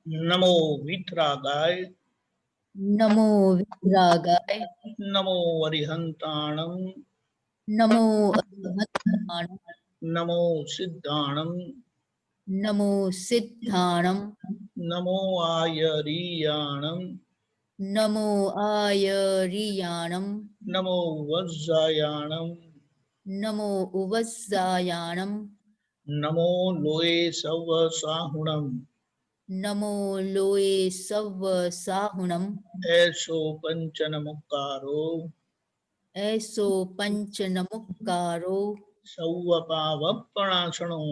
नमो वितरागाय नमो विरागाय नमो अरिहंताणं नमो अरिहंताणं नमो सिद्धाणं नमो सिद्धाणं नमो आयरीयाणं नमो आयरियाणं नमो वज्रायाणं नमो उवस्सायाणं नमो लोये सवसाहुणं नमो लोये सव्वसाहुणं ऐसो पंचनमुक्कारो ऐसो पंचनमुक्कारो सौवपावपणासणो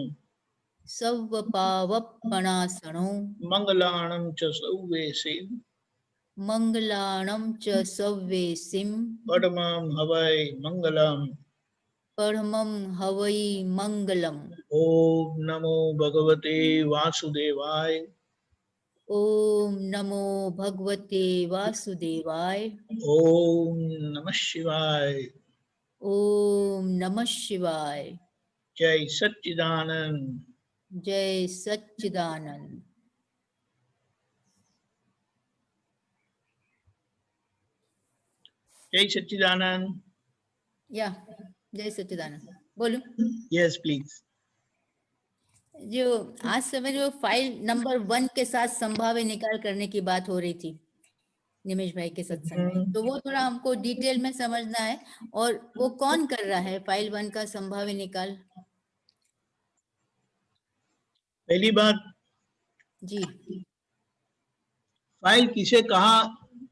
सव्वपावप्पणासनो मंगलाणं च सौवेसे मंगलाणं च सव्वेसिं पद्मं हवै मंगलम् परमं हवै मंगलम्। ओम नमो भगवते वासुदेवाय ओम नमो भगवते वासुदेवाय ओम नमः शिवाय ओम नमः शिवाय। जय सच्चिदानंद। जय सच्चिदानंद। जय सच्चिदानंद। या जय सच्चिदानंद बोलूं? Yes please. जो आज समय जो फाइल नंबर 1 के साथ संभाव्य निकाल करने की बात हो रही थी निमेश भाई के सत्संग में, तो वो थोड़ा हमको डिटेल में समझना है। और वो कौन कर रहा है फाइल 1 का संभाव्य निकाल? पहली बात जी, फाइल किसे कहा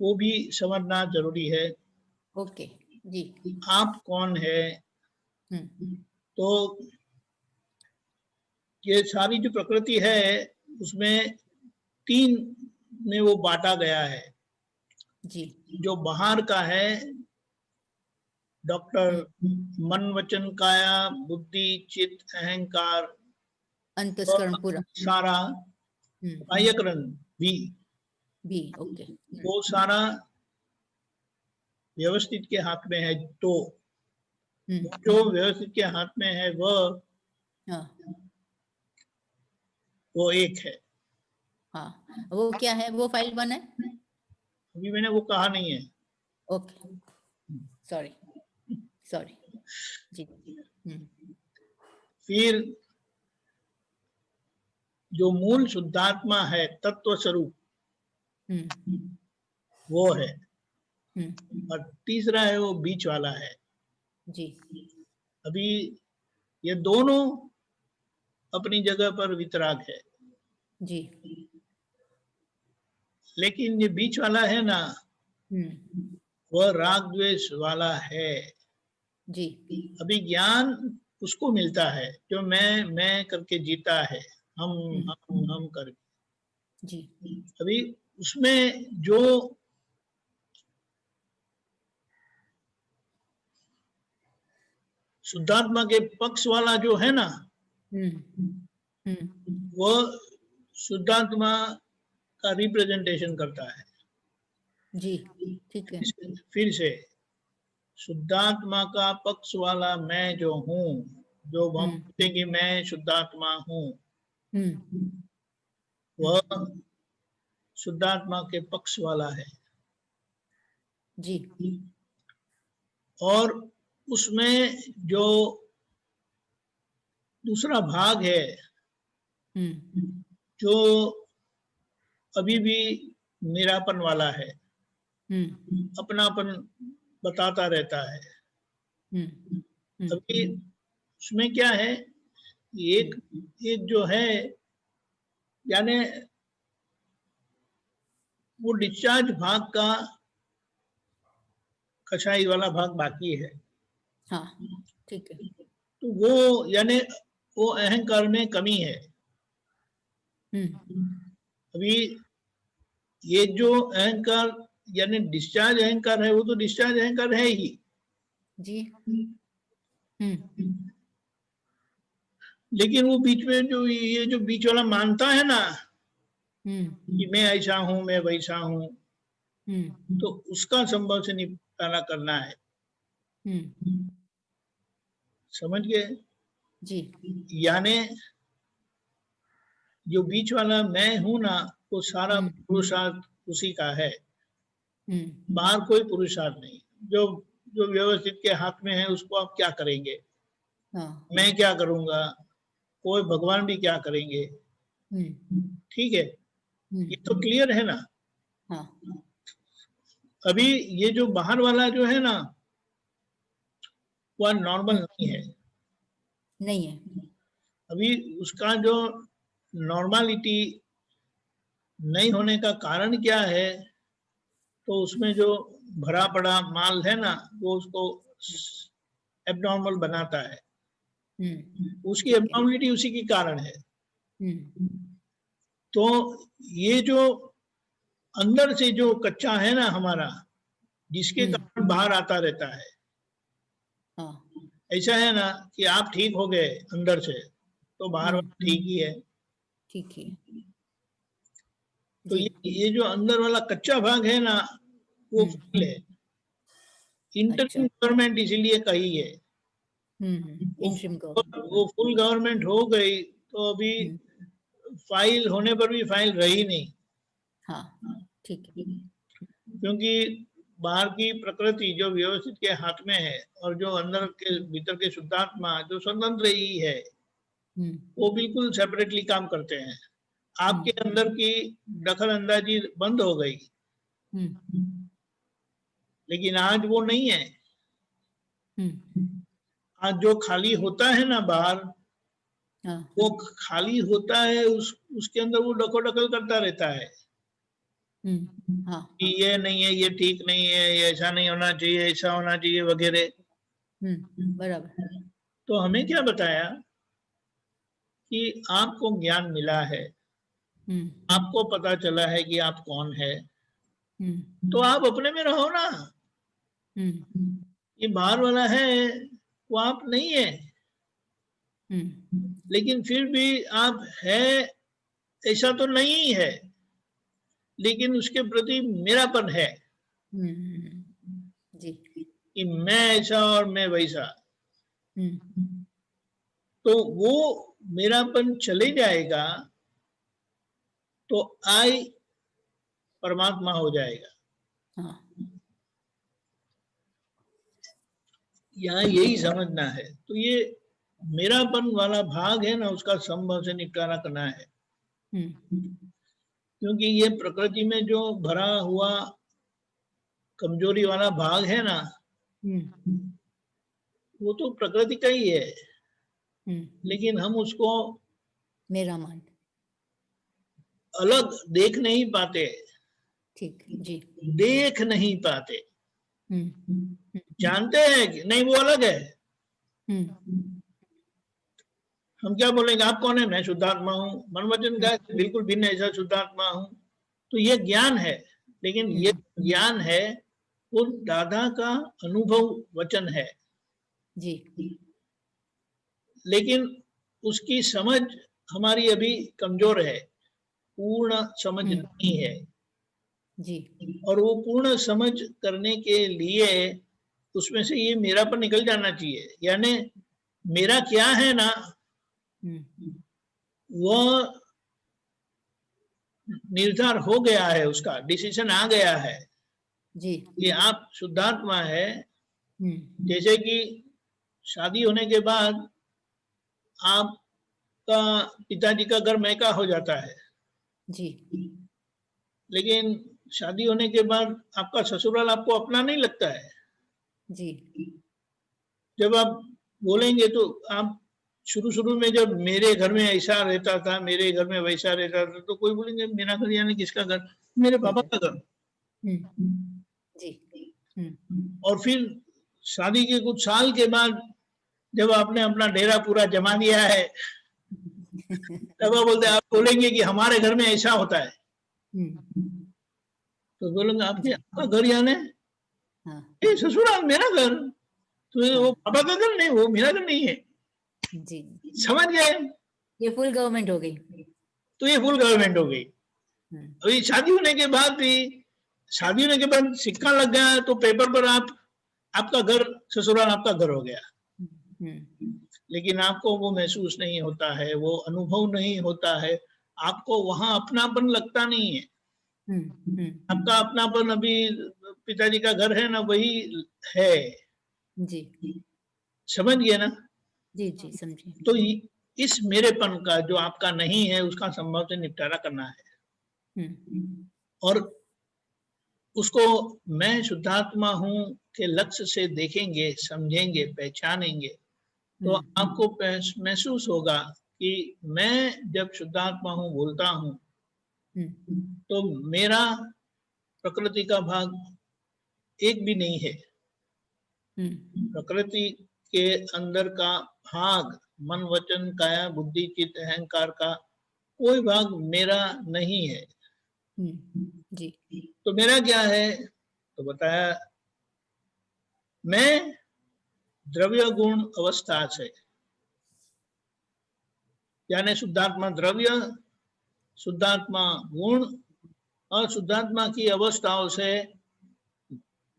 वो भी समझना जरूरी है। ओके जी। आप कौन है? हम्म, तो ये सारी जो प्रकृति है उसमें 3 में वो बांटा गया है। जी, जो बाहर का है डॉक्टर मन वचन काया बुद्धि चित्त अहंकार अंतस्करण पूरा सारा कार्यकरण भी भी ओके। वो सारा व्यवस्थित के हाथ में है। तो जो व्यवस्थित के हाथ में है वो एक है। हाँ, वो क्या है? वो फाइल 1 है। अभी मैंने वो कहा नहीं है। ओके, सॉरी सॉरी जी। फिर जो मूल शुद्धात्मा है तत्व स्वरूप वो है। और तीसरा है वो बीच वाला है जी। अभी ये दोनों अपनी जगह पर वितराग है जी। लेकिन ये बीच वाला है ना वह राग द्वेष वाला है जी। अभी ज्ञान उसको मिलता है जो मैं करके जीता है हम करके जी। अभी उसमें जो शुद्धात्मा के पक्ष वाला जो है ना वह शुद्धात्मा का रिप्रेजेंटेशन करता है। जी ठीक है। फिर से शुद्धात्मा का पक्ष वाला मैं जो हूँ जो हम पूछेंगे मैं शुद्धात्मा हूँ वह शुद्धात्मा के पक्ष वाला है। जी। और उसमें जो दूसरा भाग है जो अभी भी मेरापन वाला है अपनापन बताता रहता है। अभी उसमें क्या है एक एक जो है यानी वो डिस्चार्ज भाग का कसाई वाला भाग बाकी है। हाँ ठीक है। तो वो यानी वो अहंकार में कमी है। अभी ये जो अहंकार यानी डिस्चार्ज अहंकार है वो तो डिस्चार्ज अहंकार है ही जी। लेकिन वो बीच में जो ये जो बीच वाला मानता है ना कि मैं ऐसा हूं मैं वैसा हूं तो उसका संभव से निपटारा करना है। समझ गए? जी। यानी जो बीच वाला मैं हूं ना वो सारा पुरुषार्थ उसी का है, बाहर कोई पुरुषार्थ नहीं। जो जो व्यवस्थित के हाथ में है उसको आप क्या करेंगे? मैं क्या करूंगा, कोई भगवान भी क्या करेंगे? ठीक है, ये तो क्लियर है ना। अभी ये जो बाहर वाला जो है ना, वह नॉर्मल नहीं है, नहीं है। अभी उसका जो नॉर्मलिटी नहीं होने का कारण क्या है, तो उसमें जो भरा पड़ा माल है ना, वो उसको एबनॉर्मल बनाता है। उसकी एबनॉर्मलिटी उसी के कारण है। तो ये जो अंदर से जो कच्चा है ना हमारा, जिसके कारण बाहर आता रहता है, ऐसा है ना कि आप ठीक हो गए अंदर से तो बाहर ठीक ही है। ठीक है। तो ये जो अंदर वाला कच्चा भाग है ना, वो फुल है। इंटरिम गवर्नमेंट इसीलिए कही है, वो फुल गवर्नमेंट हो गई तो अभी फाइल होने पर भी फाइल रही नहीं। ठीक है। क्योंकि बाहर की प्रकृति जो व्यवस्थित के हाथ में है और जो अंदर के भीतर के शुद्धात्मा जो स्वतंत्र ही है, वो बिल्कुल सेपरेटली काम करते हैं। आपके अंदर की दखल अंदाजी बंद हो गई, लेकिन आज वो नहीं है। आज जो खाली होता है ना बाहर, वो खाली होता है, उसके अंदर वो डकोडकल करता रहता है कि ये नहीं है, ये ठीक नहीं है, ये ऐसा नहीं होना चाहिए, ऐसा होना चाहिए वगैरह। बराबर। तो हमें क्या बताया कि आपको ज्ञान मिला है, आपको पता चला है कि आप कौन है, तो आप अपने में रहो ना। ये बाहर वाला है वो आप नहीं है, लेकिन फिर भी आप है ऐसा तो नहीं है, लेकिन उसके प्रति मेरापन है जी, कि मैं ऐसा और मैं वैसा। तो वो मेरापन चले जाएगा तो आई परमात्मा हो जाएगा। यहाँ यही समझना है। तो ये मेरापन वाला भाग है ना, उसका संभव से निपटारा करना है। क्योंकि ये प्रकृति में जो भरा हुआ कमजोरी वाला भाग है ना, वो तो प्रकृति का ही है, लेकिन हम उसको मेरा मान अलग देख नहीं पाते। ठीक जी, देख नहीं पाते, जानते हैं कि नहीं वो अलग है। हम क्या बोलेंगे, आप कौन है? मैं शुद्धात्मा हूँ। मन वचन का बिल्कुल भिन्न ऐसा शुद्धात्मा हूँ। तो ये ज्ञान है, लेकिन ये ज्ञान है वो दादा का अनुभव वचन है जी, लेकिन उसकी समझ हमारी अभी कमजोर है, पूर्ण समझ नहीं है जी। और वो पूर्ण समझ करने के लिए उसमें से ये मेरा पर निकल जाना चाहिए। यानी मेरा क्या है ना, वो निर्धार हो गया है, उसका डिसीजन आ गया है जी, कि आप शुद्धात्मा है। जैसे कि शादी होने के बाद आपका पिताजी का घर मैका हो जाता है जी, लेकिन शादी होने के बाद आपका ससुराल आपको अपना नहीं लगता है जी। जब आप बोलेंगे तो आप शुरू में जब मेरे घर में ऐसा रहता था, मेरे घर में वैसा रहता था, तो कोई बोलेंगे मेरा घर यानी किसका घर? मेरे पापा का घर। जी। और फिर शादी के कुछ साल के बाद जब आपने अपना डेरा पूरा जमा दिया है तब आप बोलेंगे कि हमारे घर में ऐसा होता है। तो बोलेंगे आपका घर यानी ये ससुराल मेरा घर, तो ये वो पापा का घर नहीं, वो मेरा घर नहीं है। जी, समझ गए? ये फुल गवर्नमेंट हो गई। तो ये फुल गवर्नमेंट हो गई। अभी शादी होने के बाद भी, शादी होने के बाद सिक्का लग गया तो पेपर पर आपका घर ससुराल आपका घर हो गया, लेकिन आपको वो महसूस नहीं होता है, वो अनुभव नहीं होता है। आपको वहां अपनापन लगता नहीं है। आपका अपनापन अभी पिताजी का घर है ना, वही है। जी समझ गए ना? जी जी समझे। तो इस मेरेपन का जो आपका नहीं है, उसका संभव से निपटारा करना है। और उसको मैं शुद्धात्मा हूं के लक्ष्य से देखेंगे, समझेंगे, पहचानेंगे, तो आपको महसूस होगा कि मैं जब शुद्धात्मा हूं बोलता हूं, तो मेरा प्रकृति का भाग एक भी नहीं है। प्रकृति के अंदर का भाग, मन वचन काया बुद्धि चित्त अहंकार का कोई भाग मेरा नहीं है। जी तो मेरा क्या है? तो बताया, मैं द्रव्य गुण अवस्था से, यानी शुद्धात्मा द्रव्य, शुद्धात्मा गुण और शुद्धात्मा की अवस्थाओं से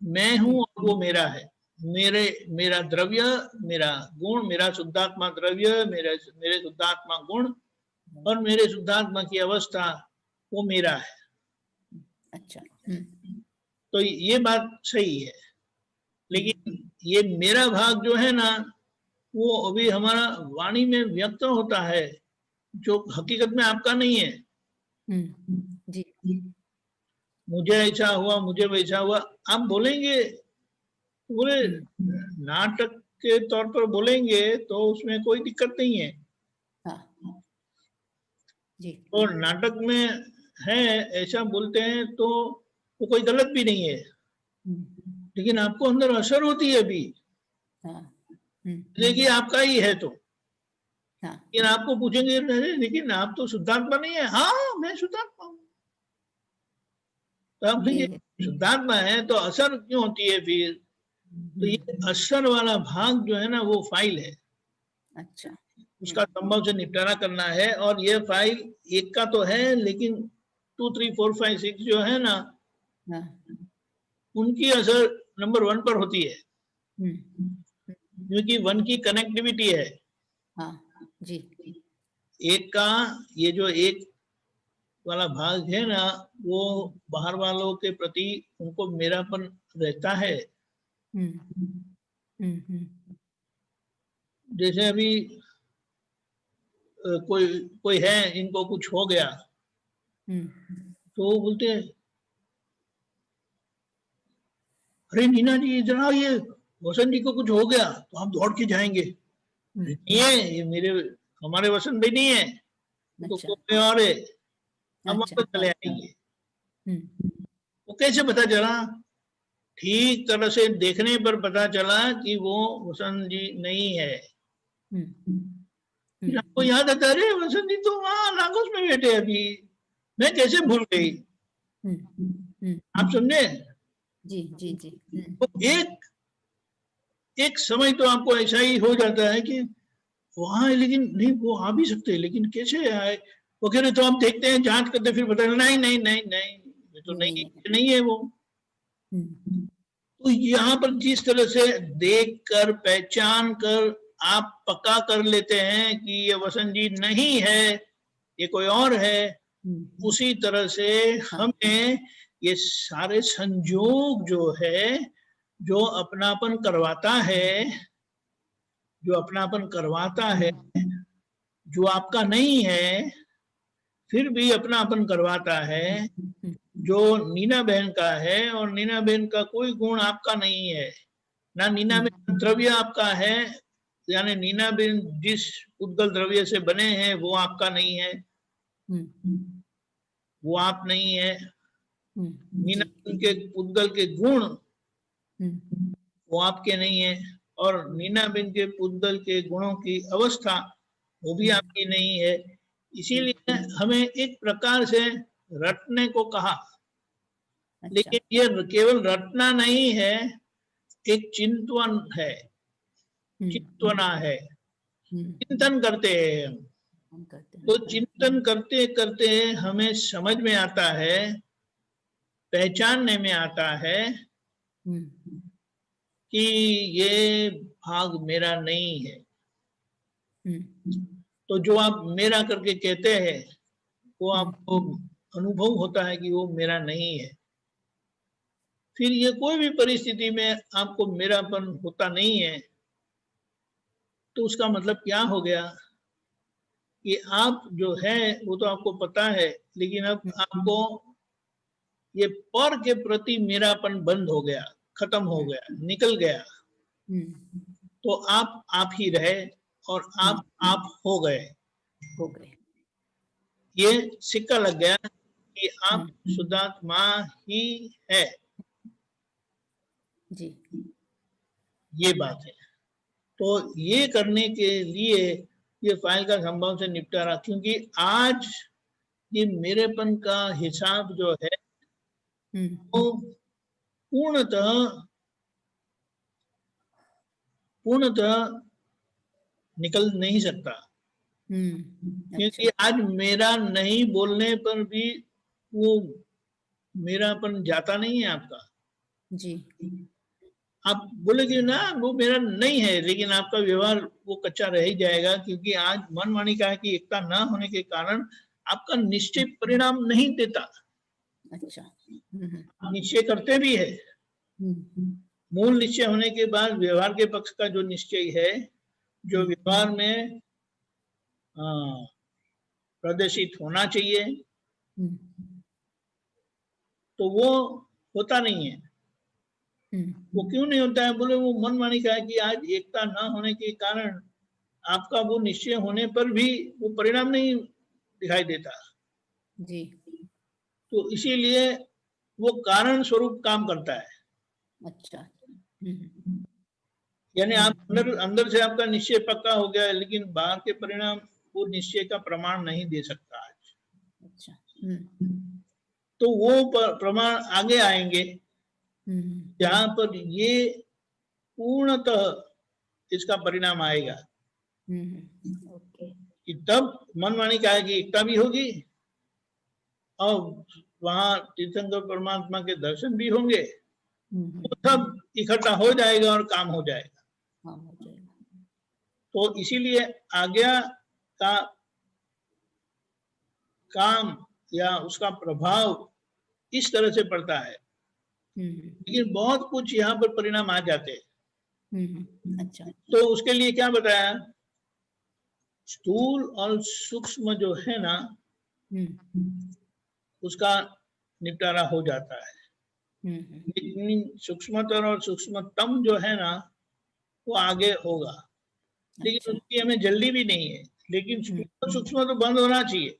मैं हूं और वो मेरा है। मेरा द्रव्य, मेरा गुण, मेरा शुद्धात्मा द्रव्य, मेरे शुद्धात्मा गुण और मेरे शुद्धात्मा की अवस्था वो मेरा है। अच्छा। तो ये बात सही है, लेकिन ये मेरा भाग जो है ना, वो अभी हमारा वाणी में व्यक्त होता है, जो हकीकत में आपका नहीं है। जी मुझे ऐसा हुआ, मुझे वैसा हुआ, आप बोलेंगे, बोले नाटक के तौर पर बोलेंगे तो उसमें कोई दिक्कत नहीं है। हाँ जी और नाटक में है ऐसा बोलते हैं तो वो कोई गलत भी नहीं है, लेकिन आपको अंदर असर होती है अभी, हाँ देखिए आपका ही है तो। हाँ लेकिन आपको पूछेंगे लेकिन आप तो शुद्धात्मा नहीं है। हाँ मैं शुद्धात्मा हूँ। तो आप ये कहेंगे शुद्धात्मा है तो असर क्यों होती है फिर? तो ये असर वाला भाग जो है ना, वो फाइल है। अच्छा। उसका संभव से निपटारा करना है। और ये फाइल एक का तो है, लेकिन 2, 3, 4, 5, 6 जो है ना, हाँ उनकी असर नंबर 1 पर होती है, क्योंकि 1 की कनेक्टिविटी है। हाँ जी एक का ये जो एक वाला भाग है ना, वो बाहर वालों के प्रति उनको मेरापन रहता है। जैसे अभी कोई कोई है, इनको कुछ हो गया, तो वो बोलते हैं, अरे नीना जी जरा ये वसंत जी को कुछ हो गया, तो हम दौड़ के जाएंगे। नहीं है, ये हमारे वसंत भाई नहीं है, तो अच्छा कोई और है, हम अच्छा वापस चले आएंगे। वो कैसे पता चला? ठीक तरह से देखने पर पता चला कि वो वसंत जी नहीं है। फिर आपको याद आता है, अरे वसंत जी तो वहां नागोस में बैठे अभी, मैं कैसे भूल गई? आप समझे? जी जी जी तो एक समय तो आपको ऐसा ही हो जाता है कि वहां है, लेकिन नहीं वो आ भी सकते, लेकिन कैसे आए वगैरह। तो आप देखते हैं, जांच करते, फिर पता चला नहीं नहीं नहीं नहीं, ये तो नहीं, नहीं है वो। तो यहाँ पर जिस तरह से देख कर, पहचान कर आप पक्का कर लेते हैं कि ये वसंत जी नहीं है, ये कोई और है, उसी तरह से हमें ये सारे संयोग जो है, जो अपनापन करवाता है, जो अपनापन करवाता है, जो आपका नहीं है फिर भी अपनापन करवाता है, जो नीना बहन का है, और नीना बहन का कोई गुण आपका नहीं है ना। नीना बहन द्रव्य आपका है, यानी नीना बहन जिस उद्गल द्रव्य से बने हैं वो आपका नहीं है, वो आप नहीं है। नीना बहन के उद्गल के गुण वो आपके नहीं है, और नीना बहन के उद्गल के गुणों की अवस्था वो भी आपकी नहीं है। इसीलिए हमें एक प्रकार से रटने को कहा, लेकिन ये केवल रटना नहीं है, एक चिंतन है, चिंतना है, चिंतन करते हैं हम। तो चिंतन करते करते हमें समझ में आता है, पहचानने में आता है कि ये भाग मेरा नहीं है। तो जो आप मेरा करके कहते हैं, वो आपको अनुभव होता है कि वो मेरा नहीं है। फिर ये कोई भी परिस्थिति में आपको मेरापन होता नहीं है, तो उसका मतलब क्या हो गया कि आप जो है वो तो आपको पता है, लेकिन अब आपको ये पर के प्रति मेरापन बंद हो गया, खत्म हो गया, निकल गया। तो आप ही रहे और आप हो गए। ये सिक्का लग गया कि आप शुद्धात्मा ही है जी। ये बात है। तो ये करने के लिए ये फाइल का संभव से निपटारा, क्योंकि आज ये मेरेपन का हिसाब जो है वो पूर्णतः निकल नहीं सकता, क्योंकि आज मेरा नहीं बोलने पर भी वो मेरापन जाता नहीं है आपका। जी। आप बोलेंगे ना वो मेरा नहीं है, लेकिन आपका व्यवहार वो कच्चा रह ही जाएगा, क्योंकि आज मन वाणी का है कि एकता ना होने के कारण आपका निश्चय परिणाम नहीं देता। अच्छा। निश्चय करते भी है, मूल निश्चय होने के बाद व्यवहार के पक्ष का जो निश्चय है, जो व्यवहार में प्रदर्शित होना चाहिए, तो वो होता नहीं है। वो क्यों नहीं होता है? बोले वो मन वाणी का है कि आज एकता ना होने के कारण आपका वो निश्चय होने पर भी वो परिणाम नहीं दिखाई देता। जी। तो इसीलिए वो कारण स्वरूप काम करता है। अच्छा। यानी आप अंदर से आपका निश्चय पक्का हो गया है, लेकिन बाहर के परिणाम वो निश्चय का प्रमाण नहीं दे सकता आज। अच्छा। तो वो प्रमाण आगे आएंगे जहां पर ये पूर्णतः इसका परिणाम आएगा कि तब मन वाणी का है कि एकता भी होगी और वहां तीर्थंकर परमात्मा के दर्शन भी होंगे, तो सब इकट्ठा हो जाएगा और काम हो जाएगा। तो इसीलिए आज्ञा का काम या उसका प्रभाव इस तरह से पड़ता है, लेकिन बहुत कुछ यहाँ पर परिणाम आ जाते हैं। अच्छा। तो उसके लिए क्या बताया, स्थूल और सूक्ष्म जो है ना उसका निपटारा हो जाता है, लेकिन सूक्ष्मतर और सूक्ष्मतम जो है ना वो आगे होगा। लेकिन उसकी हमें जल्दी भी नहीं है, लेकिन सूक्ष्म तो बंद होना चाहिए।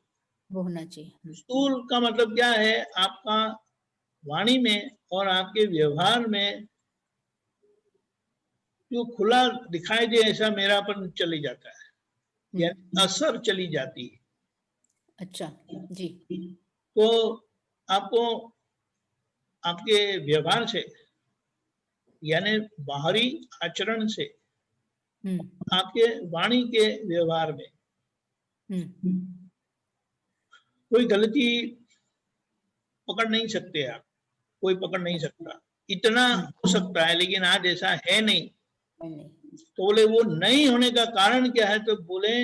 वो होना चाहिए। स्थूल का मतलब क्या है, आपका वाणी में और आपके व्यवहार में जो खुला दिखाई दे ऐसा मेरापन चली जाता है, यानी असर चली जाती है। अच्छा जी। तो आपको आपके व्यवहार से यानी बाहरी आचरण से आपके वाणी के व्यवहार में कोई गलती पकड़ नहीं सकते आप, कोई पकड़ नहीं सकता। इतना हो सकता है, लेकिन आज ऐसा है नहीं। तो बोले वो नहीं होने का कारण क्या है, तो बोले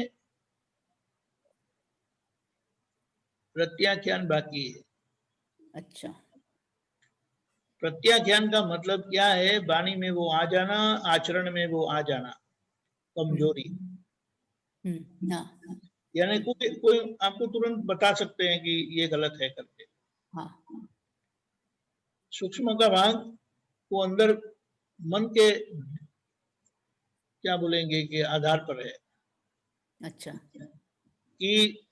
प्रत्याख्यान बाकी है। अच्छा। प्रत्याख्यान का मतलब क्या है, वाणी में वो आ जाना, आचरण में वो आ जाना, कमजोरी। यानी कोई आपको तुरंत बता सकते हैं कि ये गलत है करके। सूक्ष्म का भाग वो अंदर मन के क्या बोलेंगे कि आधार पर है। अच्छा। कि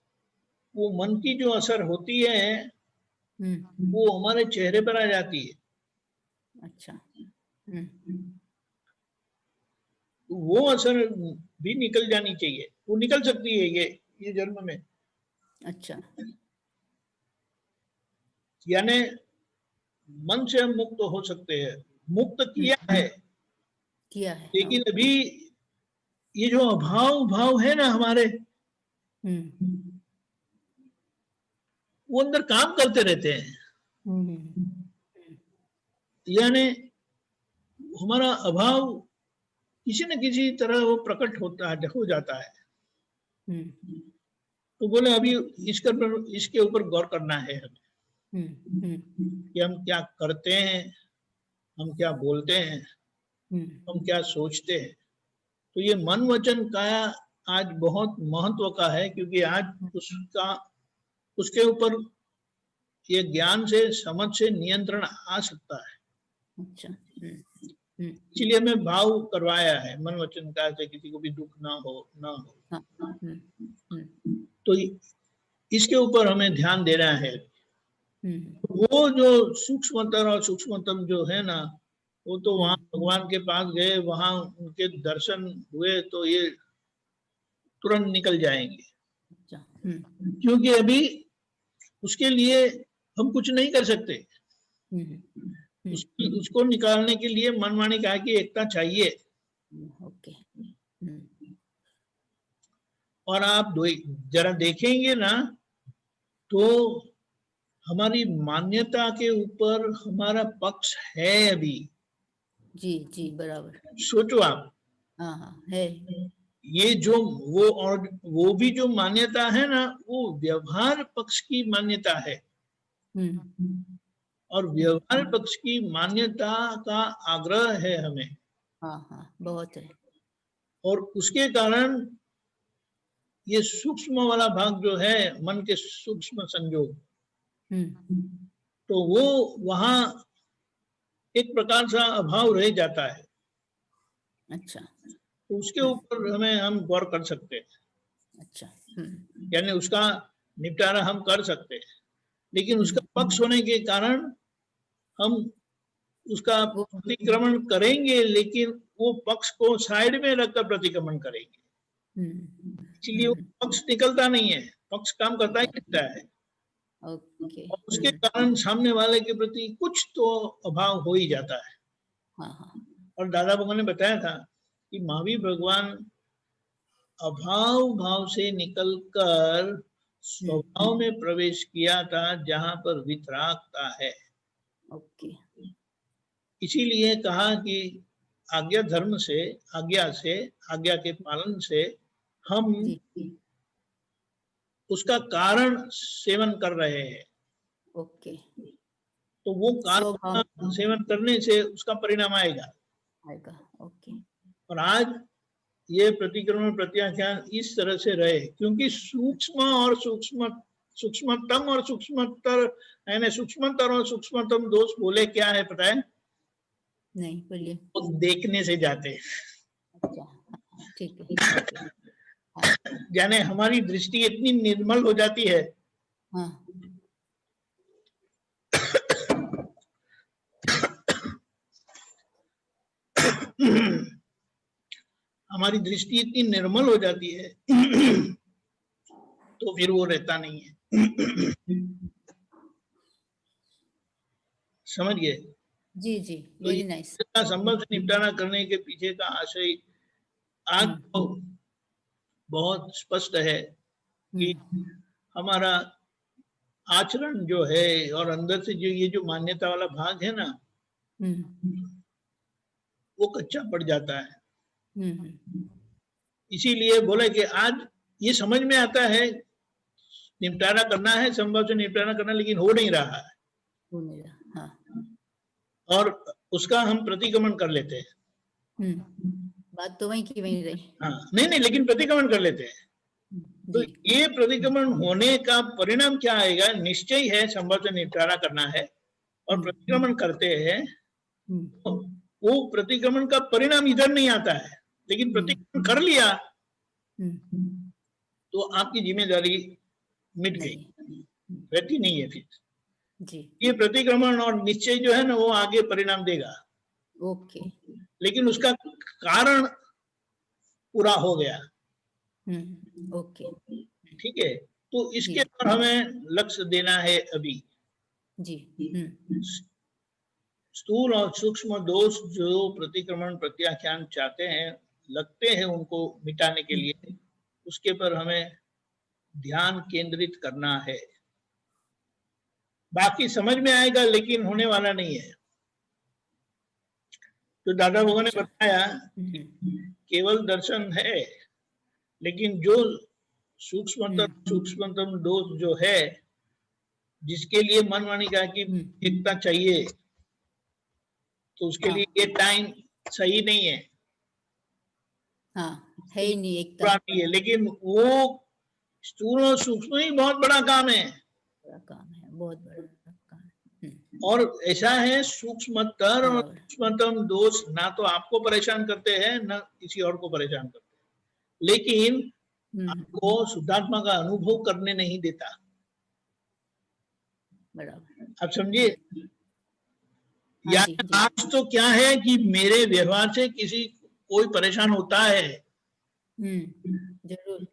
वो मन की जो असर होती है वो हमारे चेहरे पर आ जाती है। अच्छा। तो वो असर भी निकल जानी चाहिए, वो निकल सकती है ये जन्म में। अच्छा। यानी मन से हम मुक्त हो सकते हैं, मुक्त किया है, लेकिन अभी ये जो अभाव भाव है ना हमारे, वो अंदर काम करते रहते हैं। यानी हमारा अभाव किसी न किसी तरह वो प्रकट होता है, हो जाता है। तो बोले अभी इसके ऊपर गौर करना है हमें कि हम क्या करते हैं, हम क्या बोलते हैं, हम क्या सोचते हैं। तो ये मन वचन काया आज बहुत महत्व का है, क्योंकि आज उसके ऊपर ये ज्ञान से, समझ से नियंत्रण आ सकता है। अच्छा। इसलिए मैं भाव करवाया है मन वचन काया से, किसी को भी दुख ना हो। तो इसके ऊपर हमें ध्यान देना है। वो जो सूक्ष्मतर और सूक्ष्मतम जो है ना, वो तो वहां भगवान के पास गए, वहां उनके दर्शन हुए तो ये तुरंत निकल जाएंगे। क्योंकि अभी उसके लिए हम कुछ नहीं कर सकते। उसको निकालने के लिए मनमानी कहा कि एकता चाहिए। ओके। और आप जरा देखेंगे ना, तो हमारी मान्यता के ऊपर हमारा पक्ष है अभी। जी जी, बराबर। सोचो आप। हाँ है। ये जो वो भी जो मान्यता है ना, वो व्यवहार पक्ष की मान्यता है। और व्यवहार पक्ष की मान्यता का आग्रह है हमें। हाँ बहुत है। और उसके कारण ये सूक्ष्म वाला भाग जो है, मन के सूक्ष्म संयोग, तो वो वहां एक प्रकार सा अभाव रह जाता है। अच्छा। तो उसके ऊपर हम गौर कर सकते हैं। अच्छा। यानी उसका निपटारा हम कर सकते हैं, लेकिन उसका पक्ष होने के कारण हम उसका प्रतिक्रमण करेंगे, लेकिन वो पक्ष को साइड में रखकर प्रतिक्रमण करेंगे। इसलिए वो पक्ष निकलता नहीं है, पक्ष काम करता ही रहता है। ओके। और उसके कारण सामने वाले के प्रति कुछ तो अभाव हो ही जाता है। और दादा भगवान ने बताया था कि महावीर भगवान अभाव भाव से निकलकर स्वभाव में प्रवेश किया था, जहां पर वितरागता है। ओके। इसीलिए कहा कि आज्ञा धर्म से, आज्ञा के पालन से हम उसका कारण सेवन कर रहे हैं। ओके। तो वो कारण सेवन करने से उसका परिणाम आएगा। ओके। और आज ये प्रतिक्रमण प्रत्याख्यान इस तरह से रहे, क्योंकि सूक्ष्म और सूक्ष्मतम और सूक्ष्मतर, यानी सूक्ष्मतर और सूक्ष्मतम दोष बोले क्या है पता है? नहीं, बोलिए। वो देखने से जाते हैं। अच्छा, ठीक है। यानी हमारी दृष्टि इतनी निर्मल हो जाती है। हाँ। हमारी दृष्टि इतनी निर्मल हो जाती है तो फिर वो रहता नहीं है। समझ गए? जी जी, वेरी नाइस। संबंध से निपटारा करने के पीछे का आशय आज तो बहुत स्पष्ट है कि हमारा आचरण जो है, और अंदर से जो ये जो मान्यता वाला भाग है ना, वो कच्चा पड़ जाता है। इसीलिए बोले कि आज ये समझ में आता है निपटारा करना है, संभव से निपटारा करना, लेकिन हो नहीं रहा है। हाँ। और उसका हम प्रतिक्रमण कर लेते हैं। बात तो वही की वही रही। हाँ, नहीं, लेकिन प्रतिक्रमण कर लेते हैं। तो ये प्रतिक्रमण होने का परिणाम क्या आएगा? निश्चय है संभव से निपटारा करना है, और प्रतिक्रमण करते हैं तो वो प्रतिक्रमण का परिणाम इधर नहीं आता है, लेकिन प्रतिक्रमण कर लिया तो आपकी जिम्मेदारी मिट गई, रहती नहीं है फिर जी। ये प्रतिक्रमण और निश्चय जो है ना, वो आगे परिणाम देगा। ओके। लेकिन उसका कारण पूरा हो गया। ओके, ठीक है। तो इसके पर हमें लक्ष्य देना है अभी जी। स्थूल और सूक्ष्म दोष जो प्रतिक्रमण प्रत्याख्यान चाहते हैं, लगते हैं उनको मिटाने के लिए, उसके पर हमें ध्यान केंद्रित करना है। बाकी समझ में आएगा, लेकिन होने वाला नहीं है। तो दादा भगवान ने बताया केवल दर्शन है, लेकिन जो सूक्ष्मतम दोष जो है, जिसके लिए मन वाणी का कि एकता चाहिए, तो उसके लिए ये टाइम सही नहीं है। हाँ, है ही नहीं एकता। नहीं है, लेकिन वो स्थूल और सूक्ष्म ही बहुत बड़ा काम है। बड़ा काम है, बहुत बड़ा काम है। और ऐसा है, सूक्ष्मतर और सूक्ष्मतम दोष ना तो आपको परेशान करते हैं, ना किसी और को परेशान करते हैं, लेकिन आपको शुद्धात्मा का अनुभव करने नहीं देता। बराबर, आप समझिए। या जी, जी। आज तो क्या है कि मेरे व्यवहार से किसी कोई परेशान होता है, जरूर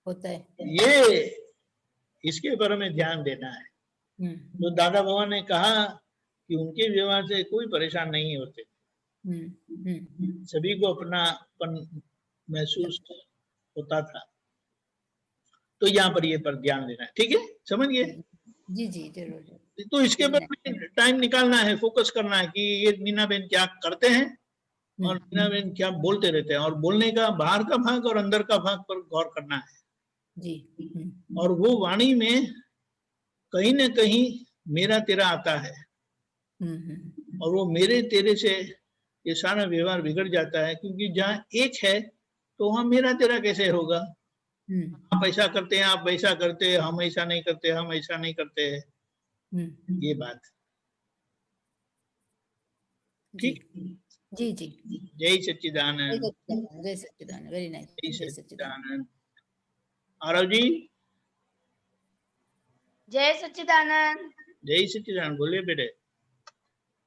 होता है। ये इसके ऊपर हमें ध्यान देना है। तो दादा भगवान ने कहा कि उनके व्यवहार से कोई परेशान नहीं होते, सभी को अपनापन महसूस होता था। तो यहाँ पर ये पर ध्यान देना है, ठीक है, समझिए। जी, जी, जरूर। तो इसके ऊपर टाइम निकालना है, फोकस करना है कि ये मीना बहन क्या करते हैं और मीना बहन क्या बोलते रहते हैं, और बोलने का बाहर का भाग और अंदर का भाग पर गौर करना है जी। और वो वाणी में कहीं न कहीं मेरा तेरा आता है, और वो मेरे तेरे से ये सारा व्यवहार बिगड़ जाता है, क्योंकि जहाँ एक है तो वहां मेरा तेरा कैसे होगा। आप ऐसा करते हैं, आप वैसा करते हैं, हम ऐसा नहीं करते, हम ऐसा नहीं करते हैं, ये बात ठीक। जी, जी। जय सच्चिदानंद, जय सच्चिदानंद, वेरी नाइस। जय सच्चिदानंद। आरव जी, जय सच्चिदानंद। जय सच्चिदानंद, बोलिए बेटे।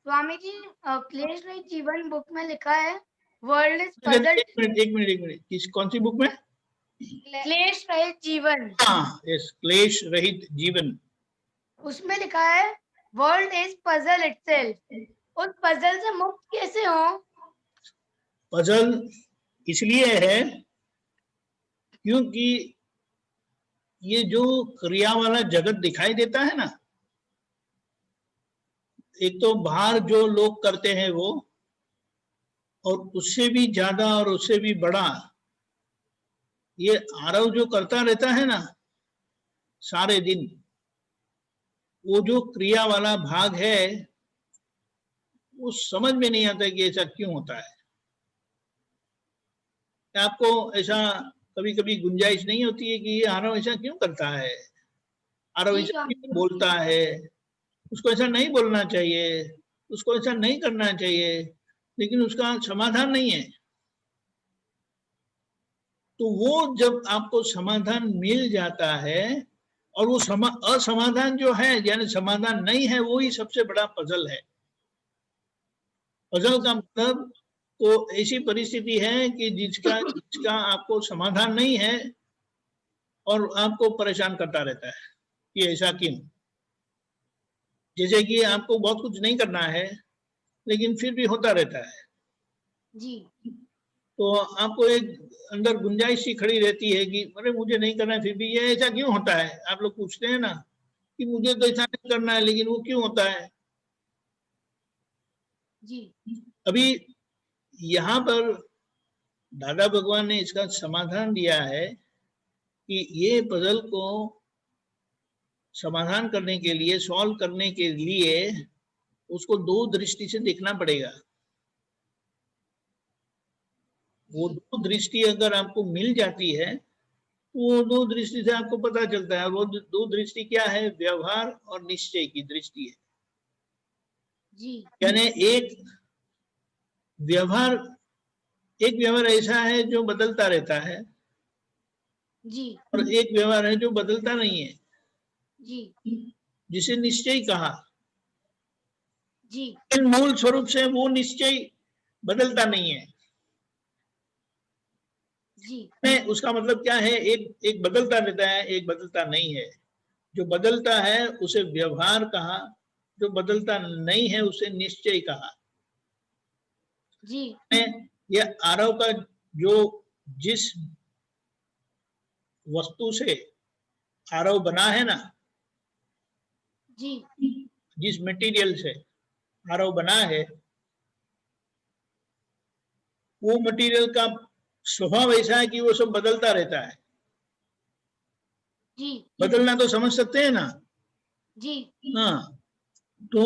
स्वामी जी, क्लेश रहित जीवन बुक में लिखा है वर्ल्ड इज एक पजल्ड। मिनट, किस कौन सी बुक में? क्लेश रहित जीवन। हाँ, यस, क्लेश रहित जीवन। उसमें लिखा है वर्ल्ड इज पजल इटसेल्फ। उस पजल से मुक्त कैसे हो? पजल इसलिए है क्योंकि ये जो क्रिया वाला जगत दिखाई देता है ना, एक तो बाहर जो लोग करते हैं वो, और उससे भी ज्यादा और उससे भी बड़ा ये आरव जो करता रहता है ना सारे दिन, वो जो क्रिया वाला भाग है वो समझ में नहीं आता कि ऐसा क्यों होता है। आपको ऐसा कभी कभी गुंजाइश नहीं होती है कि ये आरव ऐसा क्यों करता है, आरव ऐसा क्यों बोलता है, उसको ऐसा नहीं बोलना चाहिए, उसको ऐसा नहीं करना चाहिए, लेकिन उसका समाधान नहीं है। तो वो जब आपको समाधान मिल जाता है, और वो असमाधान जो है, यानी समाधान नहीं है, वो ही सबसे बड़ा पजल है। पजल का मतलब तो ऐसी परिस्थिति है कि जिसका आपको समाधान नहीं है और आपको परेशान करता रहता है कि ऐसा क्यों। जैसे कि आपको बहुत कुछ नहीं करना है लेकिन फिर भी होता रहता है जी। तो आपको एक अंदर गुंजाइश सी खड़ी रहती है कि अरे मुझे नहीं करना है, फिर भी ये ऐसा क्यों होता है। आप लोग पूछते हैं ना कि मुझे तो ऐसा नहीं करना है लेकिन वो क्यों होता है। जी। अभी यहाँ पर दादा भगवान ने इसका समाधान दिया है कि ये पजल को समाधान करने के लिए, सॉल्व करने के लिए उसको दो दृष्टि से देखना पड़ेगा। वो दो दृष्टि अगर आपको मिल जाती है तो वो दो दृष्टि से आपको पता चलता है। वो दो दृष्टि क्या है? व्यवहार और निश्चय की दृष्टि है। जी। यानी एक व्यवहार ऐसा है जो बदलता रहता है, जी। और एक व्यवहार है जो बदलता नहीं है, जी। जिसे निश्चय कहा। जी। मूल स्वरूप से वो निश्चय बदलता नहीं है। जी। उसका मतलब क्या है? एक बदलता रहता है, एक बदलता नहीं है। जो बदलता है उसे व्यवहार कहा, जो बदलता नहीं है उसे निश्चय कहा। जी। ये आरव का जो जिस वस्तु से आरव बना है ना, जी। जिस मटेरियल से आरव बना है, वो मटेरियल का स्वभाव ऐसा है कि वो सब बदलता रहता है। जी बदलना तो समझ सकते हैं ना। जी हाँ, तो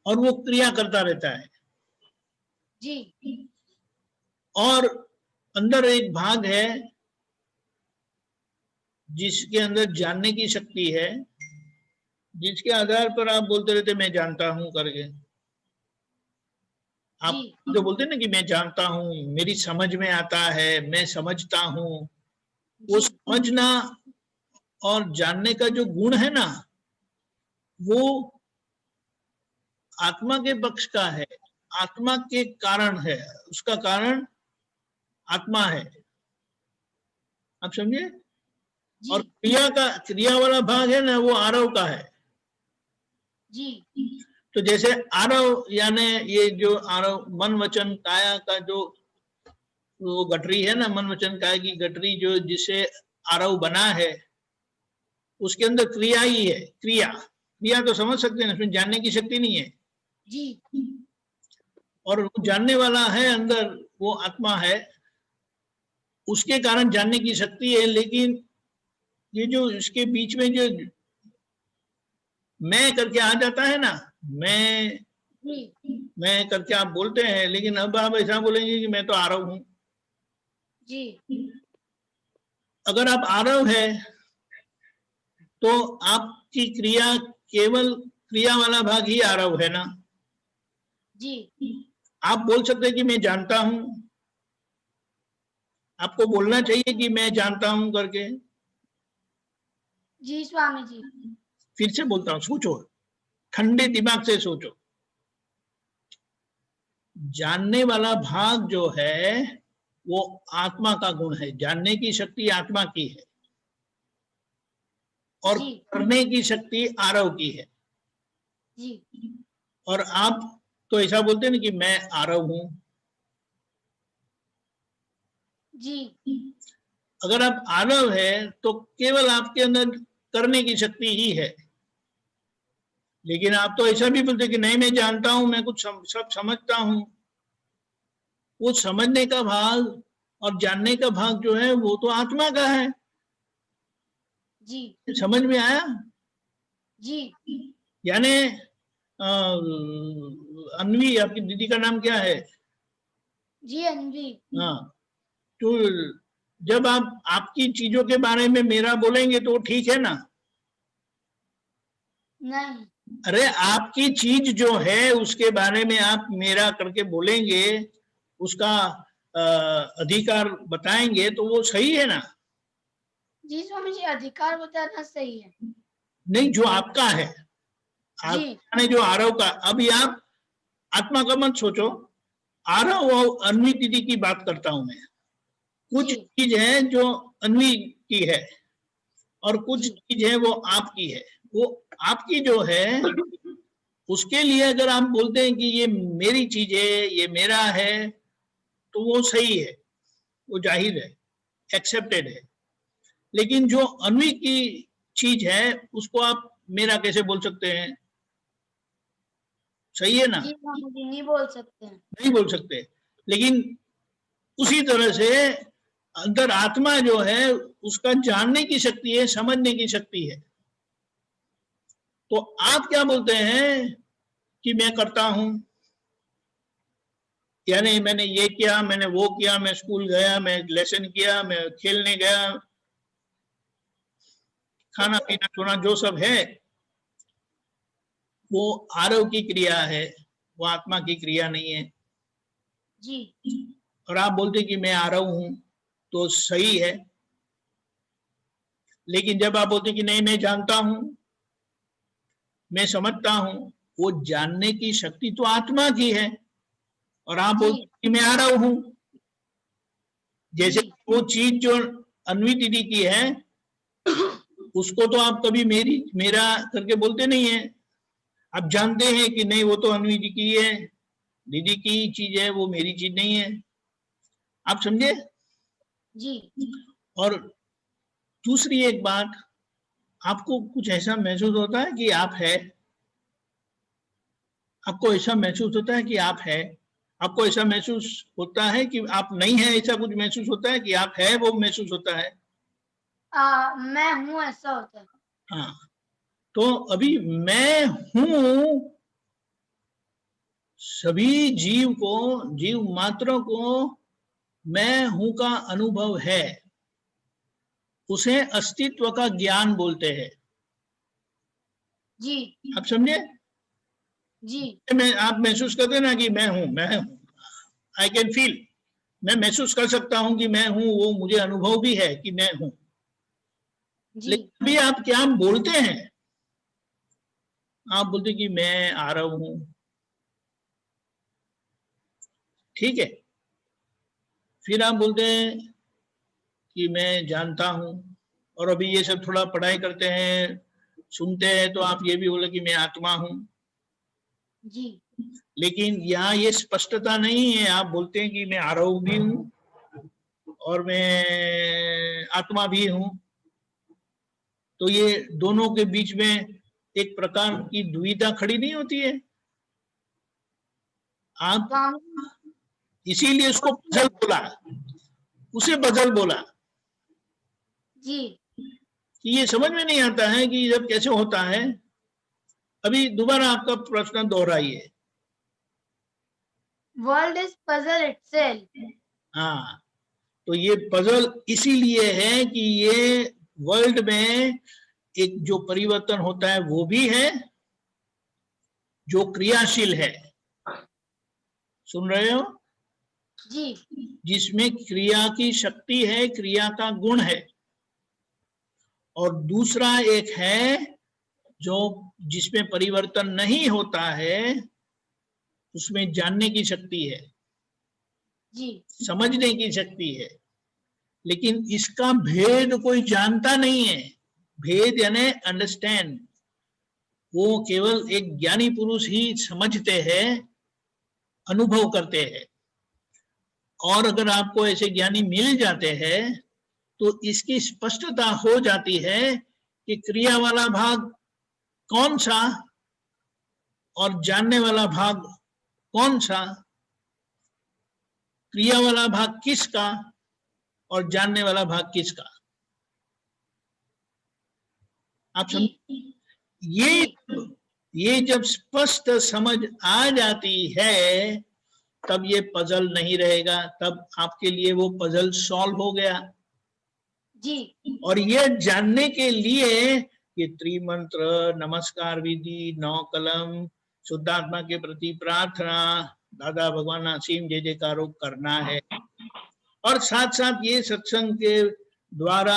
और वो क्रिया करता रहता है। जी और अंदर एक भाग है जिसके अंदर जानने की शक्ति है, जिसके आधार पर आप बोलते रहते मैं जानता हूं करके। आप जी जो बोलते हैं ना कि मैं जानता हूं, मेरी समझ में आता है, मैं समझता हूं, वो जी समझना और जानने का जो गुण है ना, वो आत्मा के पक्ष का है, आत्मा के कारण है, उसका कारण आत्मा है। आप समझे? और जी क्रिया वाला भाग है ना, वो आरव का है। जी तो जैसे आरव यानी ये जो आरव मन वचन काया का जो वो गठरी है ना, मन वचन काया की गठरी जो जिसे आरव बना है, उसके अंदर क्रिया ही है। क्रिया क्रिया तो समझ सकते हैं, उसमें जानने की शक्ति नहीं है। जी और जानने वाला है अंदर, वो आत्मा है, उसके कारण जानने की शक्ति है। लेकिन ये जो इसके बीच में जो मैं करके आ जाता है ना, मैं जी मैं करके आप बोलते हैं, लेकिन अब आप ऐसा बोलेंगे कि मैं तो आरव हूं। जी अगर आप आरव है तो आपकी क्रिया केवल क्रिया वाला भाग ही आरव है ना। जी आप बोल सकते हैं कि मैं जानता हूं, आपको बोलना चाहिए कि मैं जानता हूं करके। जी स्वामी जी। फिर से बोलता हूं, सोचो, ठंडे दिमाग से सोचो। जानने वाला भाग जो है वो आत्मा का गुण है, जानने की शक्ति आत्मा की है, और जी करने की शक्ति आरव की है। जी और आप तो ऐसा बोलते हैं ना कि मैं आरव हूं। जी अगर आप आरव है तो केवल आपके अंदर करने की शक्ति ही है। लेकिन आप तो ऐसा भी बोलते कि नहीं मैं जानता हूं, मैं कुछ सब समझता हूं। वो समझने का भाग और जानने का भाग जो है वो तो आत्मा का है। जी समझ में आया? जी यानी अन्वी, आपकी दीदी का नाम क्या है? जी अन्वी। हाँ, तो जब आप आपकी चीजों के बारे में मेरा बोलेंगे तो ठीक है ना। नहीं। अरे आपकी चीज जो है उसके बारे में आप मेरा करके बोलेंगे, उसका अधिकार बताएंगे तो वो सही है ना। जी स्वामी जी, अधिकार बताना सही है। नहीं, जो आपका है, जी आपने जो आरव का, अभी आप आत्मा का मत सोचो, आरव और अन्वी दीदी की बात करता हूं मैं। कुछ जी चीज है जो अन्वी की है और कुछ जी चीज है वो आपकी है। वो आपकी जो है उसके लिए अगर आप बोलते हैं कि ये मेरी चीज है, ये मेरा है, तो वो सही है, वो जाहिर है, एक्सेप्टेड है। लेकिन जो अन्वी की चीज है उसको आप मेरा कैसे बोल सकते हैं? सही है ना? जी स्वामी जी, नहीं बोल सकते हैं। नहीं बोल सकते। लेकिन उसी तरह से अंदर आत्मा जो है उसका जानने की शक्ति है, समझने की शक्ति है। तो आप क्या बोलते हैं कि मैं करता हूं, यानी मैंने ये किया, मैंने वो किया, मैं स्कूल गया, मैं लेसन किया, मैं खेलने गया, खाना पीना सोना जो सब है वो आरव की क्रिया है, वो आत्मा की क्रिया नहीं है। जी और आप बोलते कि मैं आरव हूं तो सही है। लेकिन जब आप बोलते कि नहीं मैं जानता हूं, मैं समझता हूं, वो जानने की शक्ति तो आत्मा की है। और आप जी बोलते कि मैं आरव हूं, जैसे जी वो चीज जो अन्वी दीदी की है उसको तो आप कभी मेरी मेरा करके बोलते नहीं है। आप जानते हैं कि नहीं वो तो अन्वी जी की है, दीदी की चीज है, वो मेरी चीज नहीं है। आप समझे? जी और दूसरी एक बात, आपको कुछ ऐसा महसूस होता है कि आप है? आपको ऐसा महसूस होता है कि आप है? आपको ऐसा महसूस होता है कि आप नहीं है, ऐसा कुछ महसूस होता है कि आप है वो महसूस होता है? मैं हूँ ऐसा होता है। हाँ, तो अभी मैं हूं, सभी जीव मात्र को मैं हूं का अनुभव है, उसे अस्तित्व का ज्ञान बोलते हैं। जी आप समझे? जी आप महसूस करते ना कि मैं हूं, आई कैन फील, मैं महसूस कर सकता हूं कि मैं हूं, वो मुझे अनुभव भी है कि मैं हूं। जी लेकिन अभी आप क्या बोलते हैं? आप बोलते कि मैं आ रहा हूं, ठीक है। फिर आप बोलते हैं कि मैं जानता हूं, और अभी ये सब थोड़ा पढ़ाई करते हैं, सुनते हैं, तो आप ये भी बोले कि मैं आत्मा हूं। जी लेकिन यहाँ ये स्पष्टता नहीं है। आप बोलते हैं कि मैं आरोह भी हूं और मैं आत्मा भी हूं, तो ये दोनों के बीच में एक प्रकार की दुविधा खड़ी नहीं होती है? आप इसीलिए उसको पजल बोला, उसे पजल बोला जी कि ये समझ में नहीं आता है कि जब कैसे होता है। अभी दोबारा आपका प्रश्न दोहराइए। World is puzzle itself. हाँ, तो ये पजल इसीलिए है कि ये वर्ल्ड में एक जो परिवर्तन होता है वो भी है, जो क्रियाशील है, सुन रहे हो, जी जिसमें क्रिया की शक्ति है, क्रिया का गुण है, और दूसरा एक है जो जिसमें परिवर्तन नहीं होता है, उसमें जानने की शक्ति है, जी समझने की शक्ति है। लेकिन इसका भेद कोई जानता नहीं है। भेद यानी अंडरस्टैंड, वो केवल एक ज्ञानी पुरुष ही समझते हैं, अनुभव करते हैं। और अगर आपको ऐसे ज्ञानी मिल जाते हैं तो इसकी स्पष्टता हो जाती है कि क्रिया वाला भाग कौन सा और जानने वाला भाग कौन सा, क्रिया वाला भाग किसका और जानने वाला भाग किसका। आप जी समझ, ये जब स्पष्ट समझ आ जाती है तब ये पजल नहीं रहेगा, तब आपके लिए वो पजल सॉल्व हो गया। जी और ये जानने के लिए ये त्रिमंत्र, नमस्कार विधि, 9 कलम, शुद्धात्मा के प्रति प्रार्थना, दादा भगवान असीम जय जयकारो करना है, और साथ साथ ये सत्संग के द्वारा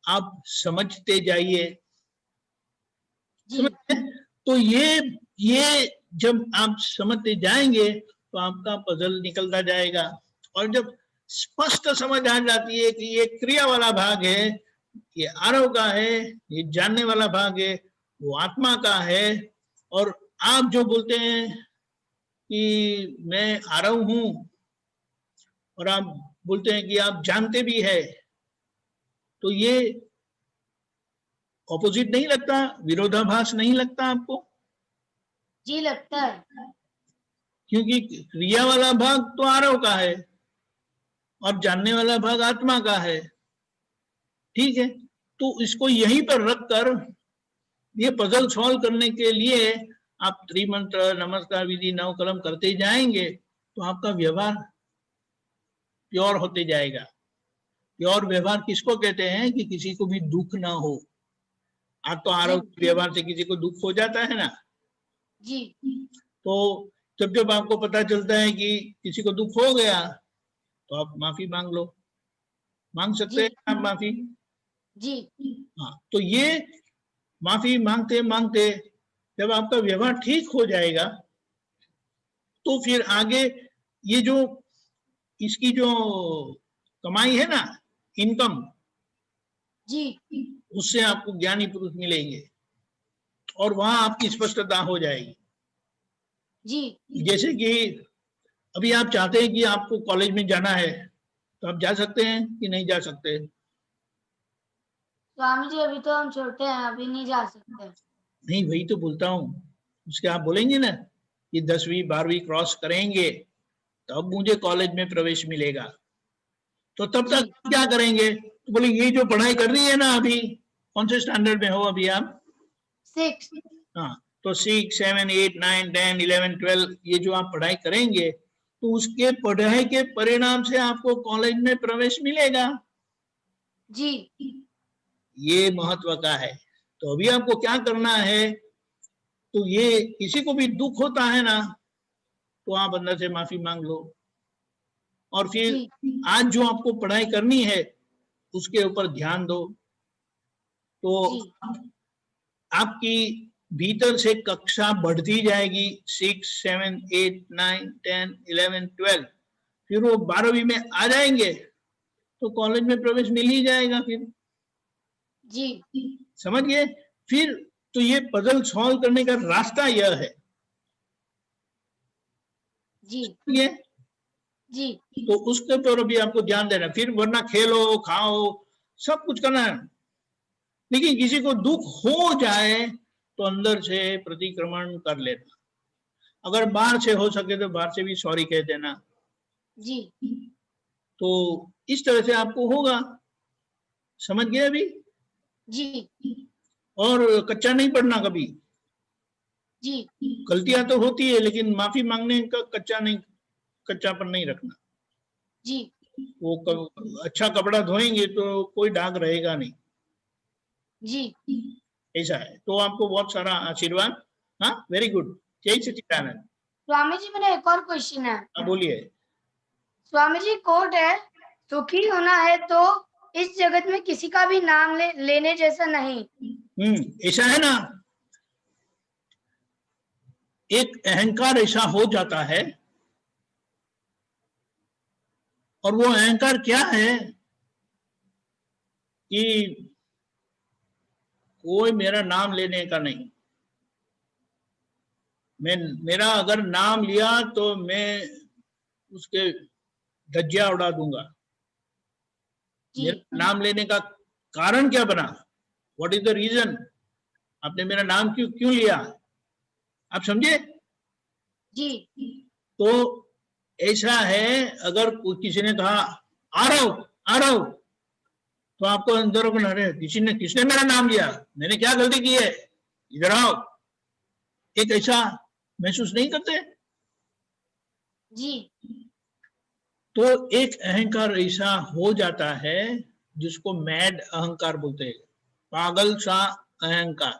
आप समझते जाइए। तो ये जब आप समझते जाएंगे तो आपका पजल निकलता जाएगा। और जब स्पष्ट समझ आ जाती है कि ये क्रिया वाला भाग है, ये आरव का है, ये जानने वाला भाग है, वो आत्मा का है, और आप जो बोलते हैं कि मैं आरव हूं, और आप बोलते हैं कि आप जानते भी है, तो ये ऑपोजिट नहीं लगता, विरोधाभास नहीं लगता आपको? जी लगता है। क्योंकि क्रिया वाला भाग तो आरव का है और जानने वाला भाग आत्मा का है, ठीक है। तो इसको यहीं पर रखकर ये पजल सॉल्व करने के लिए आप त्रिमंत्र, नमस्कार विधि, 9 कलम करते जाएंगे तो आपका व्यवहार प्योर होते जाएगा। प्योर व्यवहार किसको कहते हैं कि किसी को भी दुख ना हो। आज तो आरव व्यवहार से किसी को दुख हो जाता है ना। जी तो जब जब आपको पता चलता है कि किसी को दुख हो गया तो आप माफी मांग लो, मांग सकते हैं आप माफी। जी हाँ, तो ये माफी मांगते मांगते जब आपका व्यवहार ठीक हो जाएगा तो फिर आगे ये जो इसकी जो कमाई है ना, इनकम, जी उससे आपको ज्ञानी पुरुष मिलेंगे और वहां आपकी स्पष्टता हो जाएगी। जी जैसे कि अभी आप चाहते हैं कि आपको कॉलेज में जाना है, तो आप जा सकते हैं कि नहीं जा सकते? स्वामी जी अभी तो हम छोटे हैं, अभी नहीं जा सकते। नहीं, वही तो बोलता हूँ। उसके आप बोलेंगे ना कि 10वीं 12वीं क्रॉस करेंगे तब मुझे कॉलेज में प्रवेश मिलेगा, तो तब तक क्या करेंगे? तो बोले ये जो पढ़ाई कर रही है ना, अभी कौन से स्टैंडर्ड में हो अभी आप? 6. हाँ, तो 6, 7, 8, 9, 10, 11, 12 ये जो आप पढ़ाई करेंगे तो उसके पढ़ाई के परिणाम से आपको कॉलेज में प्रवेश मिलेगा। जी. ये महत्व का है। तो अभी आपको क्या करना है, तो ये किसी को भी दुख होता है ना, तो आप अंदर से माफी मांग लो, और फिर जी. आज जो आपको पढ़ाई करनी है उसके ऊपर ध्यान दो। तो जी. आपकी भीतर से कक्षा बढ़ती जाएगी, 6, 7, 8, 9, 10, 11, 12, फिर वो 12वीं में आ जाएंगे तो कॉलेज में प्रवेश मिल ही जाएगा फिर। जी. समझ गए? फिर तो ये पजल सॉल्व करने का रास्ता यह है। जी. ये जी. तो उसके ऊपर अभी आपको ध्यान देना, फिर वरना खेलो खाओ सब कुछ करना है, लेकिन किसी को दुख हो जाए तो अंदर से प्रतिक्रमण कर लेना। अगर बाहर से हो सके तो बाहर से भी सॉरी कह देना। जी. तो इस तरह से आपको होगा। समझ गए अभी? जी. और कच्चा नहीं पढ़ना कभी। जी. गलतियां तो होती है लेकिन माफी मांगने का कच्चापन नहीं रखना। जी. वो अच्छा कपड़ा धोएंगे तो कोई दाग रहेगा नहीं। जी. ऐसा है। तो आपको बहुत सारा आशीर्वाद। हाँ, वेरी गुड। जय सच्चिदानंद। स्वामी जी, मेरा एक और क्वेश्चन है। हाँ, बोलिए। स्वामी जी, कोट है, सुखी होना है तो इस जगत में किसी का भी नाम लेने जैसा नहीं। ऐसा है ना, एक अहंकार ऐसा हो जाता है, और वो अहंकार क्या है कि कोई मेरा नाम लेने का नहीं। मेरा अगर नाम लिया तो मैं उसके धज्जियां उड़ा दूंगा। जी. मेरा नाम लेने का कारण क्या बना? What is the reason? आपने मेरा नाम क्यों लिया? आप समझे? जी. तो ऐसा है, अगर किसी ने कहा आ रहा हूं, तो आपको अंदर को अरे किसने मेरा नाम लिया, मैंने क्या गलती की है, इधर आओ, एक ऐसा महसूस नहीं करते? जी. तो एक अहंकार ऐसा हो जाता है जिसको मैड अहंकार बोलते हैं, पागल सा अहंकार।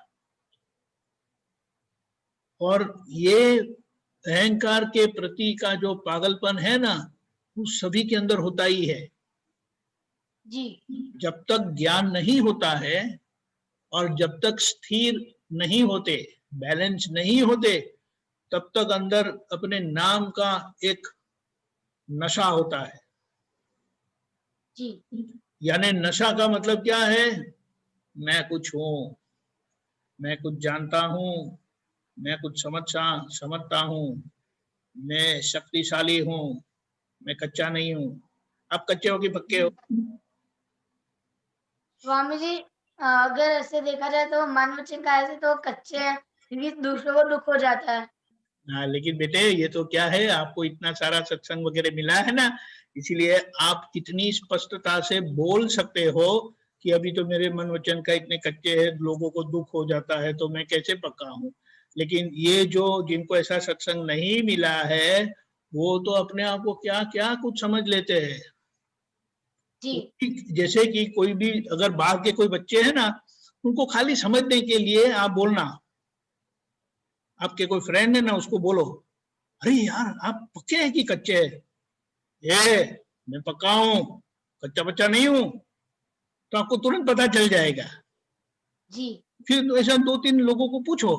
और ये अहंकार के प्रति का जो पागलपन है ना, वो सभी के अंदर होता ही है। जी. जब तक ज्ञान नहीं होता है और जब तक स्थिर नहीं होते, बैलेंस नहीं होते, तब तक अंदर अपने नाम का एक नशा होता है। जी. यानी नशा का मतलब क्या है? मैं कुछ हूं, मैं कुछ जानता हूं, मैं कुछ समझता हूं, मैं शक्तिशाली हूं, मैं कच्चा नहीं हूं। आप कच्चे हो कि पक्के हो? स्वामी जी, अगर ऐसे देखा जाए तो मन वचन काया से तो कच्चे हैं, क्योंकि दूसरों को दुख हो जाता है। हाँ, लेकिन बेटे ये तो क्या है, आपको इतना सारा सत्संग वगैरह मिला है ना, इसीलिए आप कितनी स्पष्टता से बोल सकते हो कि अभी तो मेरे मन वचन का इतने कच्चे हैं, लोगों को दुख हो जाता है, तो मैं कैसे पक्का हूँ। लेकिन ये जो जिनको ऐसा सत्संग नहीं मिला है, वो तो अपने आप को क्या क्या कुछ समझ लेते हैं। जी. जैसे कि कोई भी अगर बाहर के कोई बच्चे हैं ना, उनको खाली समझने के लिए आप बोलना, आपके कोई फ्रेंड है ना, उसको बोलो, अरे यार आप पक्के हैं कि कच्चे हैं? ये मैं पक्का हूं, कच्चा बच्चा नहीं हूं, तो आपको तुरंत पता चल जाएगा। जी. फिर तो ऐसा 2-3 लोगों को पूछो,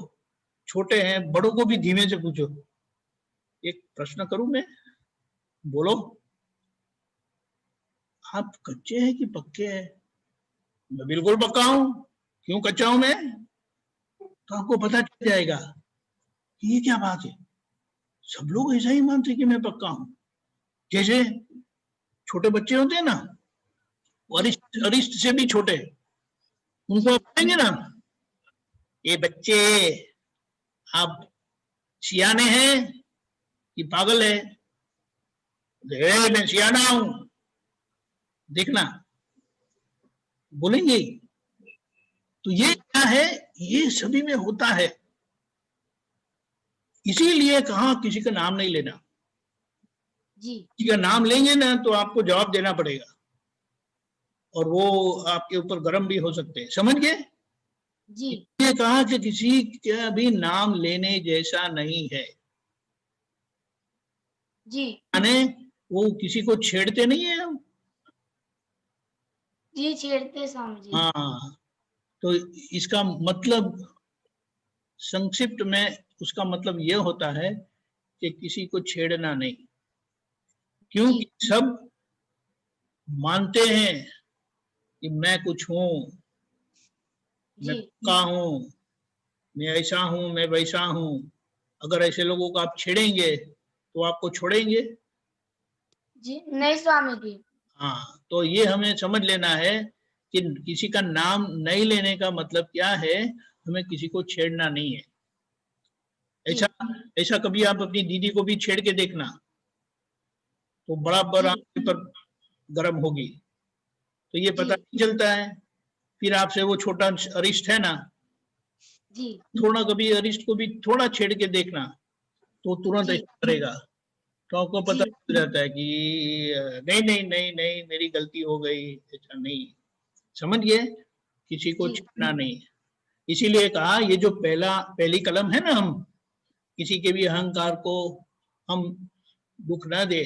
छोटे हैं बड़ों को भी धीमे से पूछो, एक प्रश्न करूं मैं, बोलो आप कच्चे हैं कि पक्के हैं? मैं बिल्कुल पक्का हूं। क्यों कच्चा हूं मैं? तो आपको पता चल जाएगा ये क्या बात है, सब लोग ऐसा ही मानते कि मैं पक्का हूं। जैसे छोटे बच्चे होते हैं ना, अरिष्ट से भी छोटे, उनको आप कहेंगे ना, ये बच्चे आप सियाने हैं कि पागल है? मैं सियाना हूं, देखना बोलेंगे ही। तो ये क्या है, ये सभी में होता है। इसीलिए कहा किसी का नाम नहीं लेना। जी किसी का नाम लेंगे ना तो आपको जवाब देना पड़ेगा, और वो आपके ऊपर गर्म भी हो सकते हैं, समझ गए। जी ये कहा कि किसी का भी नाम लेने जैसा नहीं है, जी यानी वो किसी को छेड़ते नहीं है हम। जी छेड़ते स्वामी जी। हाँ, तो इसका मतलब संक्षिप्त में उसका मतलब यह होता है कि किसी को छेड़ना नहीं, क्योंकि जी सब मानते हैं कि मैं कुछ हूं, मैं जी पक्का हूं, मैं ऐसा हूं, मैं वैसा हूं। अगर ऐसे लोगों को आप छेड़ेंगे तो आपको छोड़ेंगे। जी नहीं स्वामी जी। हाँ, तो ये हमें समझ लेना है कि किसी का नाम नहीं लेने का मतलब क्या है, हमें किसी को छेड़ना नहीं है। जी ऐसा ऐसा कभी आप अपनी दीदी को भी छेड़ के देखना, तो बराबर जी आपके पर गर्म होगी, तो ये जी पता नहीं चलता है। फिर आपसे वो छोटा अरिष्ट है ना, जी थोड़ा कभी अरिष्ट को भी थोड़ा छेड़ के देखना, तो तुरंत जी ऐसा करेगा, तो आपको पता जी चल जाता है कि नहीं नहीं नहीं नहीं, मेरी गलती हो गई, ऐसा नहीं। समझ गए, किसी को जी छेड़ना नहीं है। इसीलिए कहा ये जो पहली कलम है ना, हम किसी के भी अहंकार को हम दुख ना दे।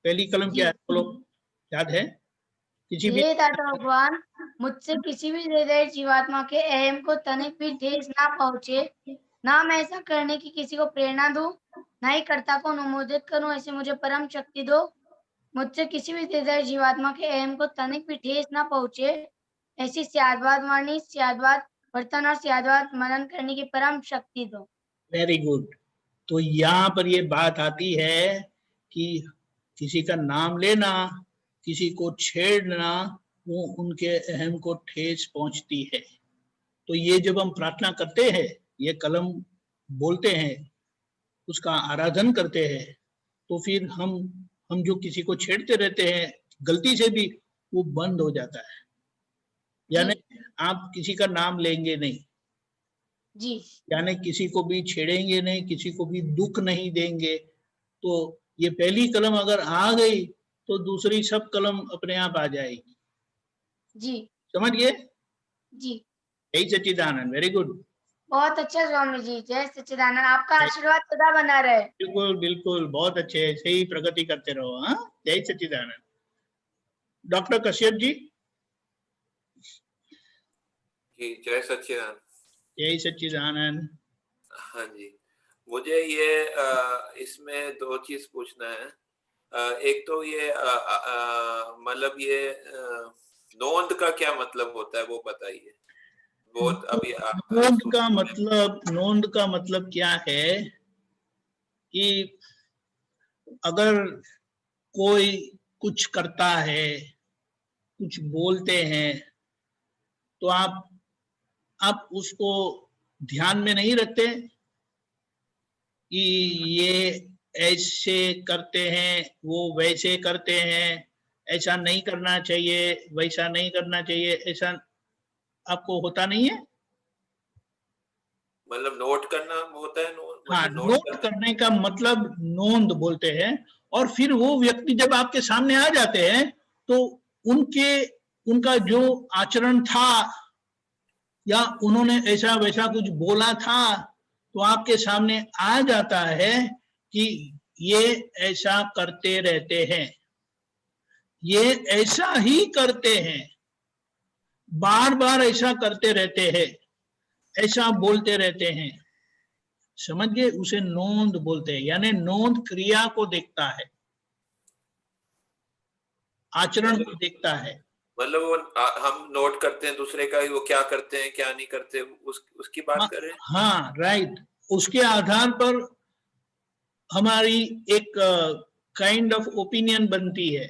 पहली कलम क्या जी है बोलो, याद है? किसी भी हे दाता भगवान, मुझसे किसी भी हृदय जीवात्मा के अहम को तनिक भी ठेस ना पहुंचे, ना मैं ऐसा करने की किसी को प्रेरणा दूं, ना ही कर्ता को अनुमोदित करूं, ऐसे मुझे परम शक्ति दो। मुझसे किसी भी हृदय जीवात्मा के अहम को तनिक भी ठेस ना पहुंचे, ऐसी स्याद्वाद वाणी, स्याद्वाद वर्तन और स्याद्वाद मनन करने की परम शक्ति दो। Very good. तो यहाँ पर ये बात आती है कि किसी का नाम लेना, किसी को छेड़ना, वो उनके अहम को ठेस पहुंचती है। तो ये जब हम प्रार्थना करते हैं, ये कलम बोलते हैं, उसका आराधन करते हैं, तो फिर हम जो किसी को छेड़ते रहते हैं गलती से भी, वो बंद हो जाता है। जी यानी आप किसी का नाम लेंगे नहीं, जी यानी किसी को भी छेड़ेंगे नहीं, किसी को भी दुख नहीं देंगे। तो ये पहली कलम अगर आ गई तो दूसरी सब कलम अपने आप आ जाएगी। जी समझ गए? जी यही सच्चिदानंद, वेरी गुड। बहुत अच्छा स्वामी जी, जय सच्चिदानंद, आपका आशीर्वाद सदा बना रहे। बिल्कुल बिल्कुल, बहुत अच्छे, ऐसे ही प्रगति करते रहो। हाँ, जय सच्चिदानंद। डॉक्टर कश्यप जी। जी जय सच्चिदानंद। जय सच्चिदानंद। हाँ जी, मुझे ये इसमें दो चीज पूछना है। एक तो ये मतलब ये नोंद का क्या मतलब होता है वो बताइए। बहुत अभी नोंद का मतलब क्या है कि अगर कोई कुछ करता है, कुछ बोलते हैं, तो आप उसको ध्यान में नहीं रखते कि ये ऐसे करते हैं, वो वैसे करते हैं, ऐसा नहीं करना चाहिए, वैसा नहीं करना चाहिए, ऐसा आपको होता नहीं है? मतलब नोट करना होता है, हाँ, मतलब नोट नोट करने का मतलब नोंद बोलते हैं। और फिर वो व्यक्ति जब आपके सामने आ जाते हैं, तो उनका जो आचरण था, या उन्होंने ऐसा वैसा कुछ बोला था, तो आपके सामने आ जाता है कि ये ऐसा करते रहते हैं, ये ऐसा ही करते हैं, बार बार ऐसा करते रहते हैं, ऐसा बोलते रहते हैं। समझ गए? उसे नोंद बोलते हैं, यानी नोंद क्रिया को देखता है, आचरण को देखता है। मतलब वो हम नोट करते हैं दूसरे का, वो क्या करते हैं क्या नहीं करते, उसकी बात कर रहे हैं। हाँ, राइट। उसके आधार पर हमारी एक काइंड ऑफ ओपिनियन बनती है।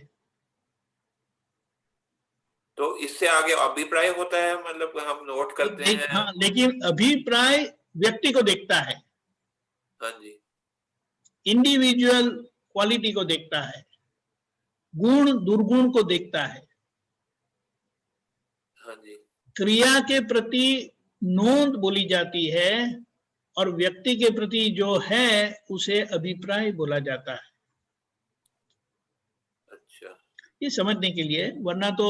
तो इससे आगे अभिप्राय होता है, मतलब हम नोट करते हैं। हाँ, लेकिन अभिप्राय व्यक्ति को देखता है, हाँ जी। इंडिविजुअल क्वालिटी को देखता है, गुण दुर्गुण को देखता है। हाँ जी। क्रिया के प्रति नोंद बोली जाती है और व्यक्ति के प्रति जो है उसे अभिप्राय बोला जाता है। अच्छा। ये समझने के लिए, वरना तो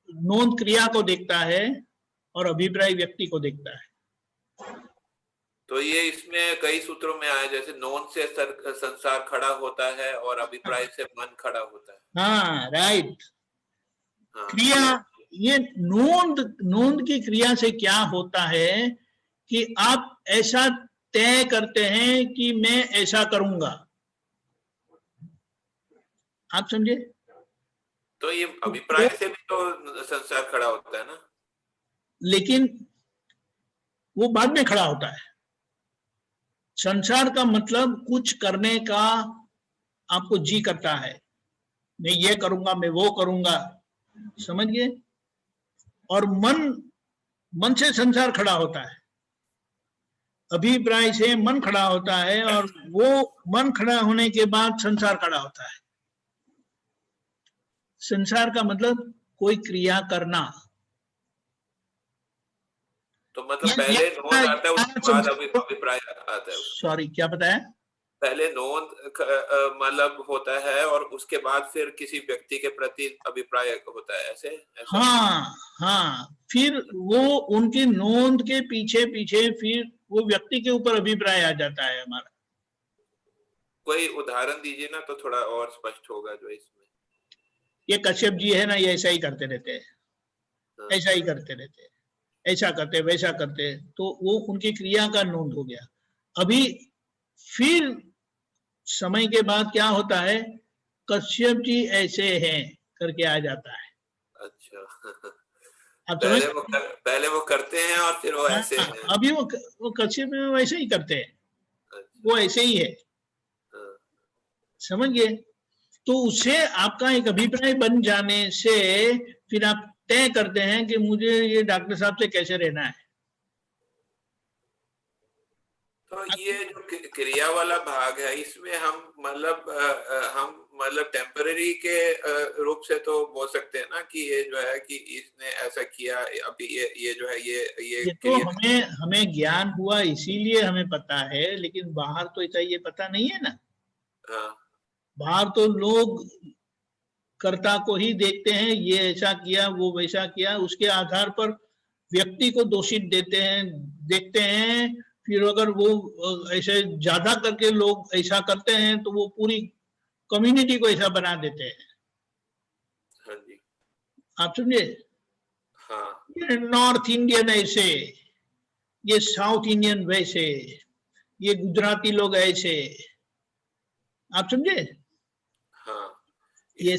नोंद क्रिया को देखता है और अभिप्राय व्यक्ति को देखता है। तो ये इसमें कई सूत्रों में आया, जैसे नोंद से संसार खड़ा होता है और अभिप्राय से मन खड़ा होता है। हाँ, राइट। हाँ, क्रिया, ये नोंद की क्रिया से क्या होता है कि आप ऐसा तय करते हैं कि मैं ऐसा करूंगा। आप समझे? तो ये अभिप्राय से भी तो संसार खड़ा होता है ना। लेकिन वो बाद में खड़ा होता है। संसार का मतलब कुछ करने का आपको जी करता है, मैं ये करूंगा, मैं वो करूंगा, समझ गए? और मन से संसार खड़ा होता है, अभिप्राय से मन खड़ा होता है, और वो मन खड़ा होने के बाद संसार खड़ा होता है। संसार का मतलब कोई क्रिया करना। तो मतलब पहले नोंद आता है, उसके बाद अभिप्राय आता है। सॉरी, क्या बताया? पहले नोंद मतलब होता है और उसके बाद फिर किसी व्यक्ति के प्रति अभिप्राय होता है, ऐसे? हाँ हाँ, फिर वो उनकी नोंद के पीछे पीछे फिर वो व्यक्ति के ऊपर अभिप्राय आ जाता है हमारा। कोई उदाहरण दीजिए ना, तो थोड़ा और स्पष्ट होगा जो इसमें। ये कश्यप जी है ना, ये ऐसा ही करते रहते हैं, हाँ। ऐसा ही करते रहते हैं, ऐसा करते वैसा करते, तो वो उनकी क्रिया का नोंद हो गया। अभी फिर समय के बाद क्या होता है, कश्यप जी ऐसे हैं करके आ जाता है। अच्छा। आप पहले वो करते हैं और फिर वो ऐसे हैं। अभी वो कश्यप में वैसे ही करते हैं। अच्छा। वो ऐसे ही है। हाँ। समझ गए? तो उससे आपका एक अभिप्राय बन जाने से फिर आप तय करते हैं कि मुझे ये डॉक्टर साहब से कैसे रहना है। तो ये जो क्रिया वाला भाग है, इसमें हम मतलब टेम्पररी के रूप से तो बोल सकते हैं ना कि ये जो है कि इसने ऐसा किया, अभी ये जो है ये तो हमें ज्ञान हुआ इसीलिए हमें पता है, लेकिन बाहर तो ऐसा ये पता नहीं है ना। हाँ। बाहर तो लोग कर्ता को ही देखते हैं, ये ऐसा किया, वो वैसा किया, उसके आधार पर व्यक्ति को दोषित देखते हैं। फिर अगर वो ऐसे ज्यादा करके लोग ऐसा करते हैं तो वो पूरी कम्युनिटी को ऐसा बना देते हैं। हाँ जी। आप समझे? हाँ। ये नॉर्थ इंडियन ऐसे, ये साउथ इंडियन वैसे, ये गुजराती लोग ऐसे। आप समझे? हाँ। ये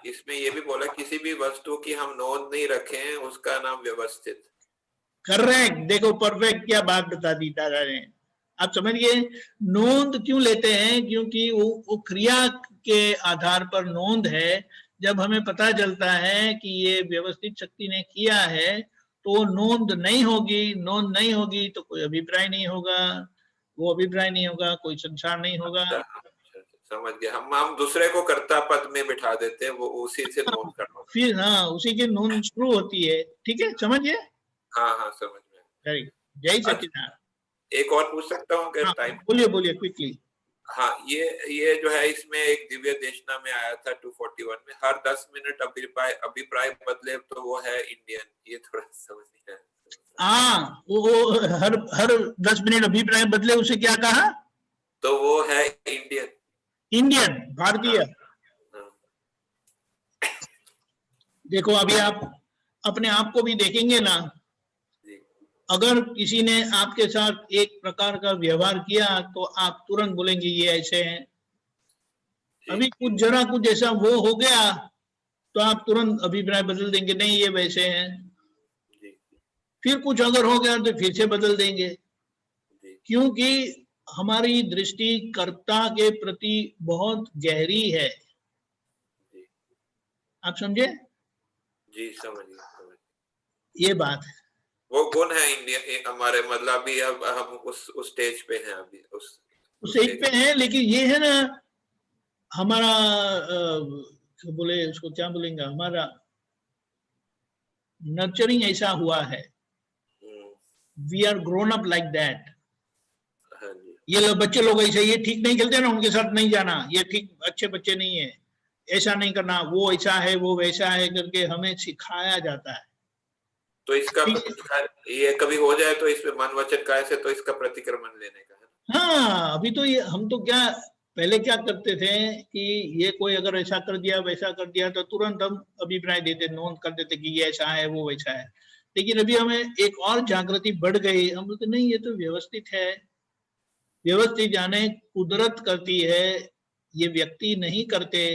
इसमें ये भी बोला, किसी भी वस्तु की हम नोंद नहीं रखें, उसका नाम व्यवस्थित। करेक्ट। देखो, परफेक्ट, क्या बात बता दी दादा ने। आप समझ गए? नोंद क्यों लेते हैं? क्योंकि वो क्रिया के आधार पर नोंद है। जब हमें पता चलता है कि ये व्यवस्थित शक्ति ने किया है, तो नोंद नहीं होगी तो कोई अभिप्राय नहीं होगा, वो अभिप्राय नहीं होगा, कोई संसार नहीं होगा। अच्छा, समझ गया। हम दूसरे को कर्ता पद में बिठा देते हैं, वो उसी से नोंद करना। फिर हाँ, उसी की नोंद शुरू होती है। ठीक है, समझिए? हाँ, समझ में। वेरी, जय सच्चिदानंद। एक और पूछ सकता हूँ अगर टाइम? बोलिए क्विकली। हाँ, ये जो है, इसमें एक दिव्य देशना में आया था 241 में, हर 10 मिनट अभिप्राय बदले, तो वो है इंडियन। ये थोड़ा समझ नहीं आया। वो हर 10 मिनट अभिप्राय बदले, उसे क्या कहा? तो वो है इंडियन, भारतीय। हाँ। देखो, अभी आप अपने आप को भी देखेंगे ना, अगर किसी ने आपके साथ एक प्रकार का व्यवहार किया तो आप तुरंत बोलेंगे ये ऐसे हैं। अभी कुछ ऐसा वो हो गया तो आप तुरंत अभिप्राय बदल देंगे, नहीं ये वैसे हैं। फिर कुछ अगर हो गया तो फिर से बदल देंगे, क्योंकि हमारी दृष्टि कर्ता के प्रति बहुत गहरी है। आप समझे? जी, समझिए। ये बात है। वो गुण है इंडिया हमारे, मतलब अभी अब हम उस स्टेज पे हैं, अभी उस स्टेज पे हैं। लेकिन ये है ना, हमारा बोले उसको क्या बोलेंगे, हमारा नर्चरिंग ऐसा हुआ है, we are grown up like that. हाँ जी, ये लोग बच्चे लोग ऐसे, ये ठीक नहीं खेलते ना, उनके साथ नहीं जाना, ये ठीक अच्छे बच्चे नहीं है, ऐसा नहीं करना, वो ऐसा है वो वैसा है करके हमें सिखाया जाता है। तो इसका ये कभी हो जाए तो इसमें मन वचन काय से तो इसका प्रतिक्रमण लेने का है। हाँ, अभी तो ये हम तो क्या पहले क्या करते थे कि ये कोई अगर ऐसा कर दिया वैसा कर दिया तो तुरंत हम अभिप्राय देते, नोट कर देते कि ये ऐसा है वो वैसा है। लेकिन अभी हमें एक और जागृति बढ़ गई, हम बोलते नहीं ये तो व्यवस्थित है, व्यवस्थित जाने कुदरत करती है, ये व्यक्ति नहीं करते,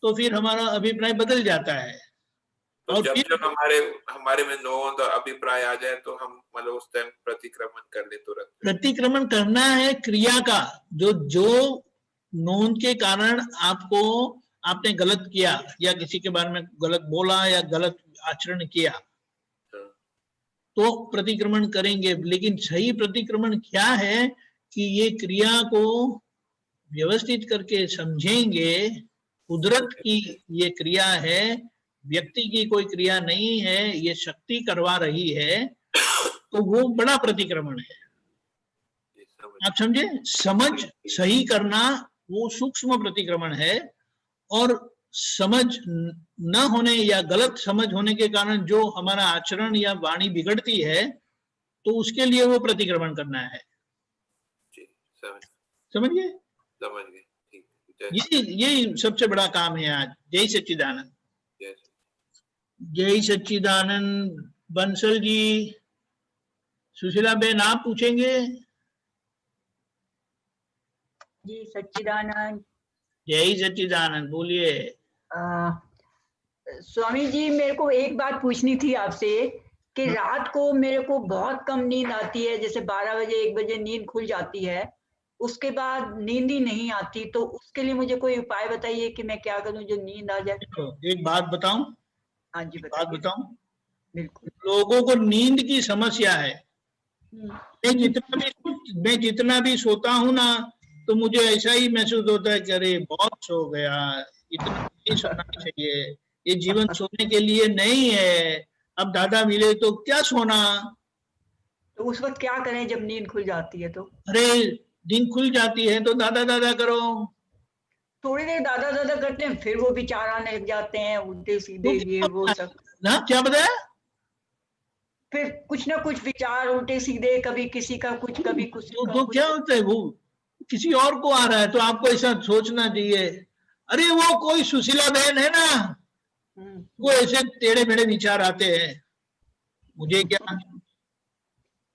तो फिर हमारा अभिप्राय बदल जाता है। तो और जब फिर जब हमारे में नोंद और अभिप्राय आ जाए तो हम मतलब उस टाइम प्रतिक्रमण कर ले तुरंत। प्रतिक्रमण करना है क्रिया का, जो जो नोंद के कारण आपको आपने गलत किया या किसी के बारे में गलत बोला या गलत आचरण किया तो प्रतिक्रमण करेंगे। लेकिन सही प्रतिक्रमण क्या है कि ये क्रिया को व्यवस्थित करके समझेंगे, कुदरत की ये क्रिया है, व्यक्ति की कोई क्रिया नहीं है, ये शक्ति करवा रही है, तो वो बड़ा प्रतिक्रमण है। आप समझे, समझ सही करना वो सूक्ष्म प्रतिक्रमण है, और समझ न होने या गलत समझ होने के कारण जो हमारा आचरण या वाणी बिगड़ती है तो उसके लिए वो प्रतिक्रमण करना है। समझ गए? समझ गए। यही सबसे बड़ा काम है आज। जय सच्चिदानंद। जय सच्चिदानंद। बंसल जी, सुशीला बेन आप पूछेंगे? जी सच्चिदानंद। जय सच्चिदानंद, बोलिए। स्वामी जी, मेरे को एक बात पूछनी थी आपसे कि रात को मेरे को बहुत कम नींद आती है, जैसे 12 बजे 1 बजे नींद खुल जाती है, उसके बाद नींद ही नहीं आती, तो उसके लिए मुझे कोई उपाय बताइए कि मैं क्या करूं जो नींद आ जाए। एक बात बताऊं? हाँ जी बात बताऊं? बिल्कुल। लोगों को नींद की समस्या है। मैं जितना भी सोता हूं ना तो मुझे ऐसा ही महसूस होता है कि अरे बहुत सो गया, इतना नहीं सोना चाहिए, ये जीवन सोने के लिए नहीं है, अब दादा मिले तो क्या सोना। तो उस वक्त क्या करें जब नींद खुल जाती है? तो अरे नींद खुल जाती है तो दादा दादा करो। थोड़ी देर दादा दादा करते हैं, फिर वो विचार आने लग जाते हैं उल्टे सीधे ये वो सब ना। क्या बताया? फिर कुछ ना कुछ विचार उल्टे सीधे, कभी किसी का कुछ, कभी कुछ। तो क्या होता है, वो किसी और को आ रहा है तो आपको ऐसा सोचना चाहिए, अरे वो कोई सुशीला बहन है ना, वो ऐसे टेढ़े मेढ़े विचार आते हैं, मुझे क्या।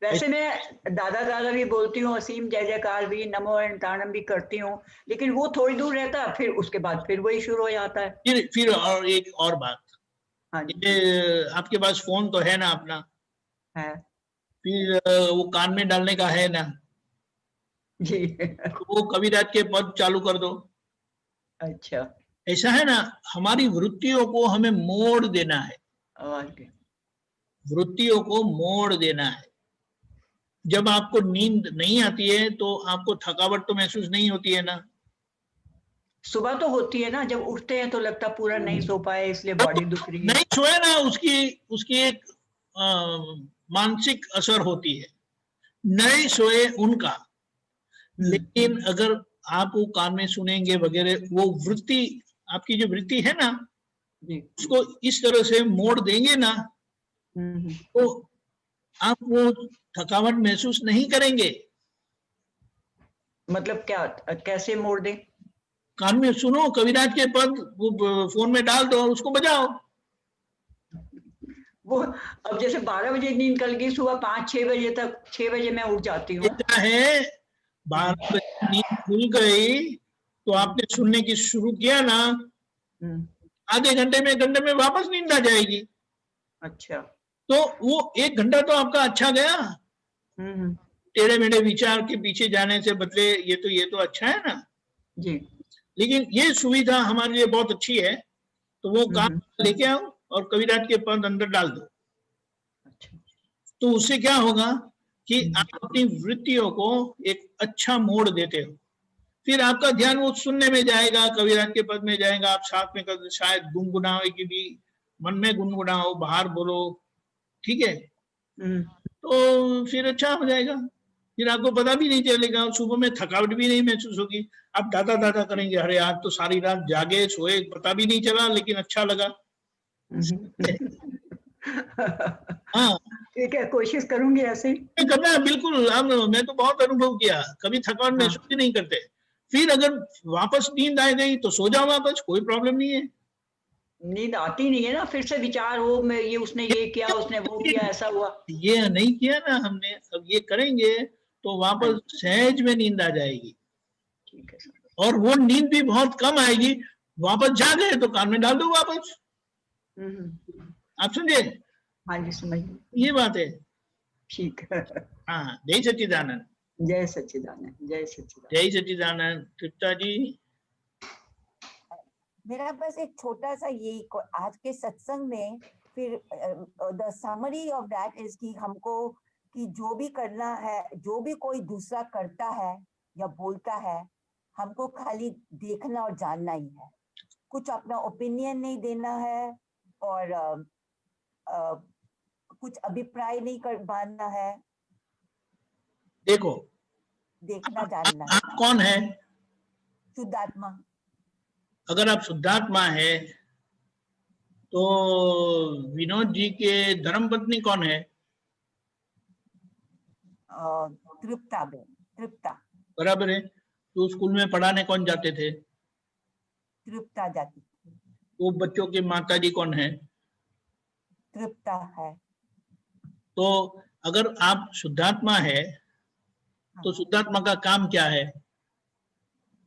वैसे मैं दादा दादा भी बोलती हूँ, असीम जय जयकार भी, नमो अनंताणम भी करती हूँ, लेकिन वो थोड़ी दूर रहता है, फिर उसके बाद फिर वही शुरू हो जाता है। फिर और एक और बात, हाँ ये आपके पास फोन तो है ना अपना? है। फिर वो कान में डालने का है ना जी। वो कविराज के पद चालू कर दो। अच्छा, ऐसा है ना, हमारी वृत्तियों को हमें मोड़ देना है, वृत्तियों को मोड़ देना है। जब आपको नींद नहीं आती है तो आपको थकावट तो महसूस नहीं होती है ना? सुबह तो होती है ना, जब उठते हैं तो लगता पूरा नहीं सो पाए इसलिए बॉडी दुख रही है। नहीं सोए ना, उसकी एक मानसिक असर होती है, नहीं सोए उनका। लेकिन अगर आप वो कान में सुनेंगे वगैरह, वो वृत्ति, आपकी जो वृत्ति है ना, उसको इस तरह से मोड़ देंगे ना तो आप वो थकावट महसूस नहीं करेंगे। मतलब क्या, कैसे मोड़ दें? कान में सुनो कविराज के पद, वो फोन में डाल दो और उसको बजाओ। वो अब जैसे 12 बजे नींद कल गई, सुबह 5-6 बजे तक, 6 बजे मैं उठ जाती हूँ। क्या है, 12 बजे नींद खुल गई तो आपने सुनने की शुरू किया ना, आधे घंटे में वापस नींद आ जाएगी। अच्छा, तो वो 1 घंटा तो आपका अच्छा गया, टेढ़े मेढ़े विचार के पीछे जाने से बदले ये तो अच्छा है ना जी। लेकिन ये सुविधा हमारे लिए बहुत अच्छी है, तो वो काम लेके आओ और कविराज के पद अंदर डाल दो। तो उससे क्या होगा कि आप अपनी वृत्तियों को एक अच्छा मोड़ देते हो, फिर आपका ध्यान वो सुनने में जाएगा, कविराज के पद में जाएगा, आप साथ में शायद गुनगुनावे की भी मन में गुनगुनाओ, बाहर बोलो, ठीक है, हम्म, तो फिर अच्छा हो जाएगा। फिर आपको पता भी नहीं चलेगा, सुबह में थकावट भी नहीं महसूस होगी। आप दादा दादा करेंगे, अरे आज तो सारी रात जागे सोए, पता भी नहीं चला, लेकिन अच्छा लगा। हाँ, ठीक है, कोशिश करूंगी ऐसे ही। करना है बिल्कुल। अब मैं तो बहुत अनुभव किया, कभी थकावट हाँ। महसूस ही नहीं करते। फिर अगर वापस नींद आ गई तो सो जाओ वापस, कोई प्रॉब्लम नहीं है। नींद आती नहीं है ना, फिर से विचार हो, मैं ये उसने ये किया, उसने वो किया, ऐसा हुआ। ये नहीं किया ना हमने, अब ये करेंगे तो वापस सहज में नींद आ जाएगी। ठीक है सर। और वो नींद भी बहुत कम आएगी। वापस जागे तो कान में डाल दो वापस। आप समझे? हाँ जी, समझ गई। ये बात है। ठीक है। हाँ, जय सच्चिदानंद। जय सच्चिदानंद, जय सच्चिदानंद। जय सच्चिदानंद। तृप्ता जी। मेरा बस एक छोटा सा यही आज के सत्संग में फिर the summary of that is कि हमको कि जो भी करना है, जो भी कोई दूसरा करता है या बोलता है, हमको खाली देखना और जानना ही है। कुछ अपना ओपिनियन नहीं देना है और कुछ अभिप्राय नहीं कर मानना है। देखो, देखना जानना है। आप कौन है? शुद्धात्मा। अगर आप शुद्धात्मा है तो विनोद जी के धर्मपत्नी कौन है? तृप्ता बेन। तृप्ता। बराबर है। तो स्कूल में पढ़ाने कौन जाते थे? तृप्ता जाती। वो बच्चों के माता जी कौन है? तृप्ता है। तो अगर आप शुद्धात्मा है तो शुद्धात्मा का काम क्या है?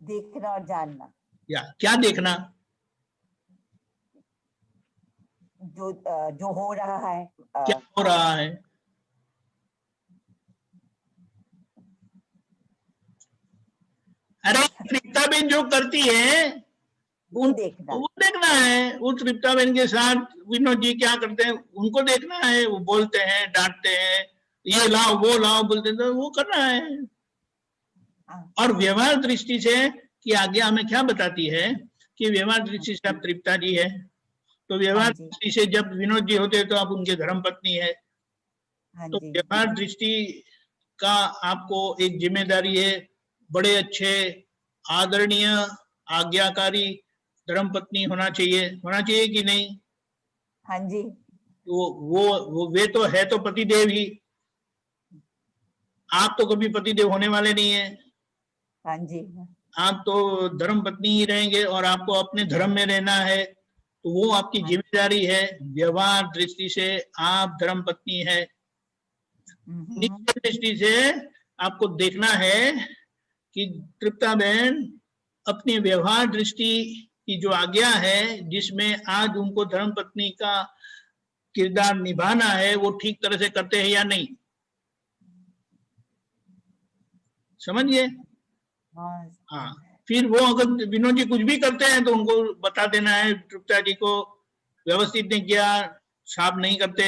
देखना और जानना। या क्या देखना? जो हो रहा है। क्या हो रहा है? अरे तृप्ताबेन जो करती है वो देखना। वो देखना है। वो तृप्ताबेन के साथ विनोद जी क्या करते हैं उनको देखना है। वो बोलते हैं, डांटते हैं, ये लाओ वो लाओ बोलते हैं, तो वो करना है। और व्यवहार दृष्टि से कि आगे हमें क्या बताती है कि व्यवहार दृष्टि से आप तृप्ता जी है, तो व्यवहार दृष्टि से जब विनोद जी होते हैं तो आप उनके धर्म पत्नी है। तो व्यवहार दृष्टि का आपको एक जिम्मेदारी है, बड़े अच्छे आदरणीय आज्ञाकारी धर्म पत्नी होना चाहिए कि नहीं? हाँ जी। वो वे तो है तो पतिदेव ही। आप तो कभी पतिदेव होने वाले नहीं है। हाँ जी। आप तो धर्म पत्नी ही रहेंगे और आपको अपने धर्म में रहना है, तो वो आपकी जिम्मेदारी है। व्यवहार दृष्टि से आप धर्म पत्नी है। निश्चित दृष्टि से आपको देखना है कि तृप्ता बहन अपनी व्यवहार दृष्टि की जो आज्ञा है, जिसमें आज उनको धर्म पत्नी का किरदार निभाना है, वो ठीक तरह से करते हैं या नहीं। समझिए? हाँ। फिर वो अगर विनोद जी कुछ भी करते हैं तो उनको बता देना है, तृप्ता जी को व्यवस्थित नहीं किया, साफ नहीं करते।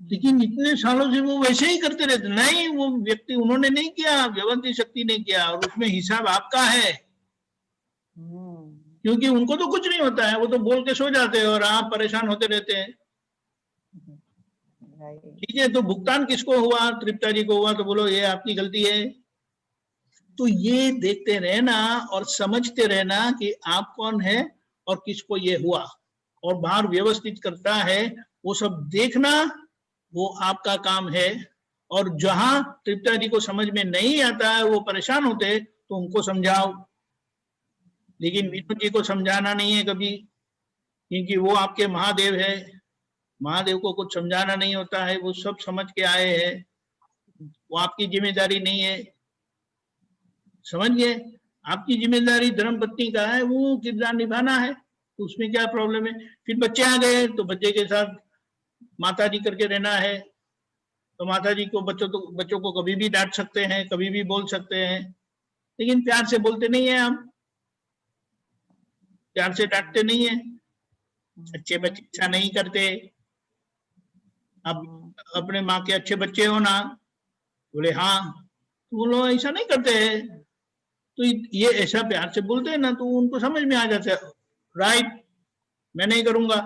लेकिन इतने सालों से वो वैसे ही करते रहते। नहीं, वो व्यक्ति उन्होंने नहीं किया, व्यवस्थित शक्ति ने किया, और उसमें हिसाब आपका है। क्योंकि उनको तो कुछ नहीं होता है, वो तो बोल के सो जाते हैं और आप परेशान होते रहते हैं। ठीक है, तो भुगतान किसको हुआ? तृप्ता जी को हुआ, तो बोलो ये आपकी गलती है। तो ये देखते रहना और समझते रहना कि आप कौन है और किसको ये हुआ, और बाहर व्यवस्थित करता है वो सब देखना, वो आपका काम है। और जहां तृप्ता जी को समझ में नहीं आता है, वो परेशान होते, तो उनको समझाओ। लेकिन विनोद जी को समझाना नहीं है कभी, क्योंकि वो आपके महादेव है। महादेव को कुछ समझाना नहीं होता है, वो सब समझ के आए हैं। वो आपकी जिम्मेदारी नहीं है। समझ गए? आपकी जिम्मेदारी धर्मपत्नी का है, वो किरदार निभाना है। तो उसमें क्या प्रॉब्लम है? फिर बच्चे आ गए तो बच्चे के साथ माता जी करके रहना है। तो माता जी को बच्चों को कभी भी डांट सकते हैं, कभी भी बोल सकते हैं, लेकिन प्यार से बोलते नहीं है। हम प्यार से डांटते नहीं है। अच्छे बच्चे ऐसा नहीं करते। आप अपने माँ के अच्छे बच्चे हो ना? बोले हाँ। तो वो लोग ऐसा नहीं करते हैं, तो ये ऐसा प्यार से बोलते हैं ना, तो उनको समझ में आ जाता है। राइट, मैं नहीं करूंगा।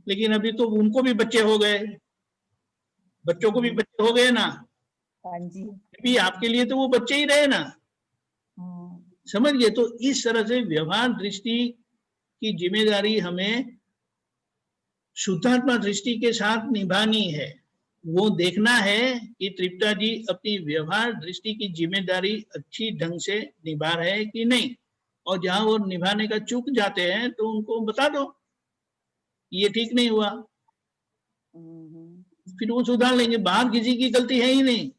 लेकिन अभी तो उनको भी बच्चे हो गए, बच्चों को भी बच्चे हो गए ना, हाँ जी। अभी आपके लिए तो वो बच्चे ही रहे ना, समझ गए। तो इस तरह से व्यवहार दृष्टि की जिम्मेदारी हमें शुद्धात्मा दृष्टि के साथ निभानी है। वो देखना है कि तृप्ता जी अपनी व्यवहार दृष्टि की जिम्मेदारी अच्छी ढंग से निभा रहे हैं कि नहीं, और जहां वो निभाने का चूक जाते हैं तो उनको बता दो ये ठीक नहीं हुआ, फिर वो सुधार लेंगे। बाहर किसी की गलती है ही नहीं,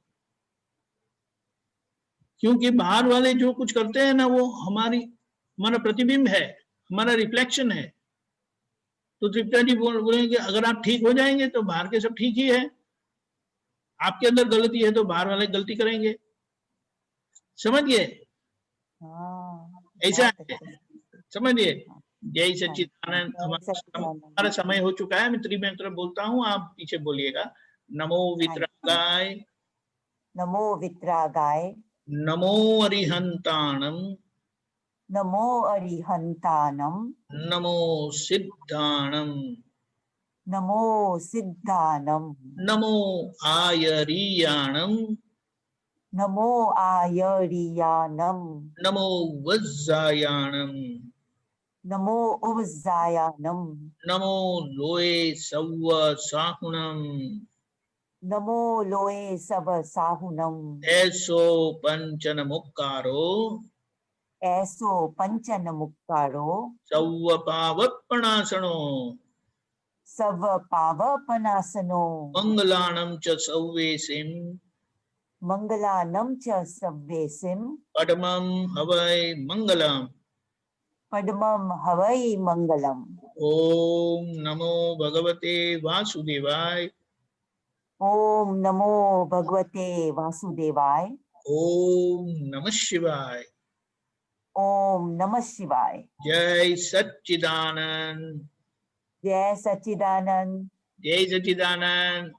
क्योंकि बाहर वाले जो कुछ करते हैं ना वो हमारा प्रतिबिंब है, हमारा रिफ्लेक्शन है। तो तृप्ता जी बोलेंगे अगर आप ठीक हो जाएंगे तो बाहर के सब ठीक ही है, आपके अंदर गलती है तो बाहर वाले गलती करेंगे, समझिए। ऐसा है, समझिए। जय सच्चिदानंद। हमारा समय हो चुका है, मैं त्रिमंत्र बोलता हूँ, आप पीछे बोलिएगा। नमो वितरागाय, नमो वितरागाय, नमो अरिहंताणम, नमो अरिहंतानम, नमो सिद्धाणम, नमो सिद्धानम, नमो आयरीयाणम, नमो आयरियानम, नमो वज्जायाणम, नमो उवजायानम, नमो लोए सव्व साहुणम, नमो लोए सब साहुनम, ऐसो पंचन मुक्कारो, ऐसो पंचन मुक्कारो, सव्व पावपणासनो, सव पावपनासनो, मंगलाणम च सव्वेसिम, मंगलानम च सव्वेसिम, पद्मं हवै मंगलम। पद्मम हवै मंगलम। ओम नमो भगवते वासुदेवाय, ओम नमो भगवते वासुदेवाय, ओम नमः शिवाय। ओम नमः शिवाय। जय सच्चिदानंद, जय सच्चिदानंद। जय सच्चिदानंद।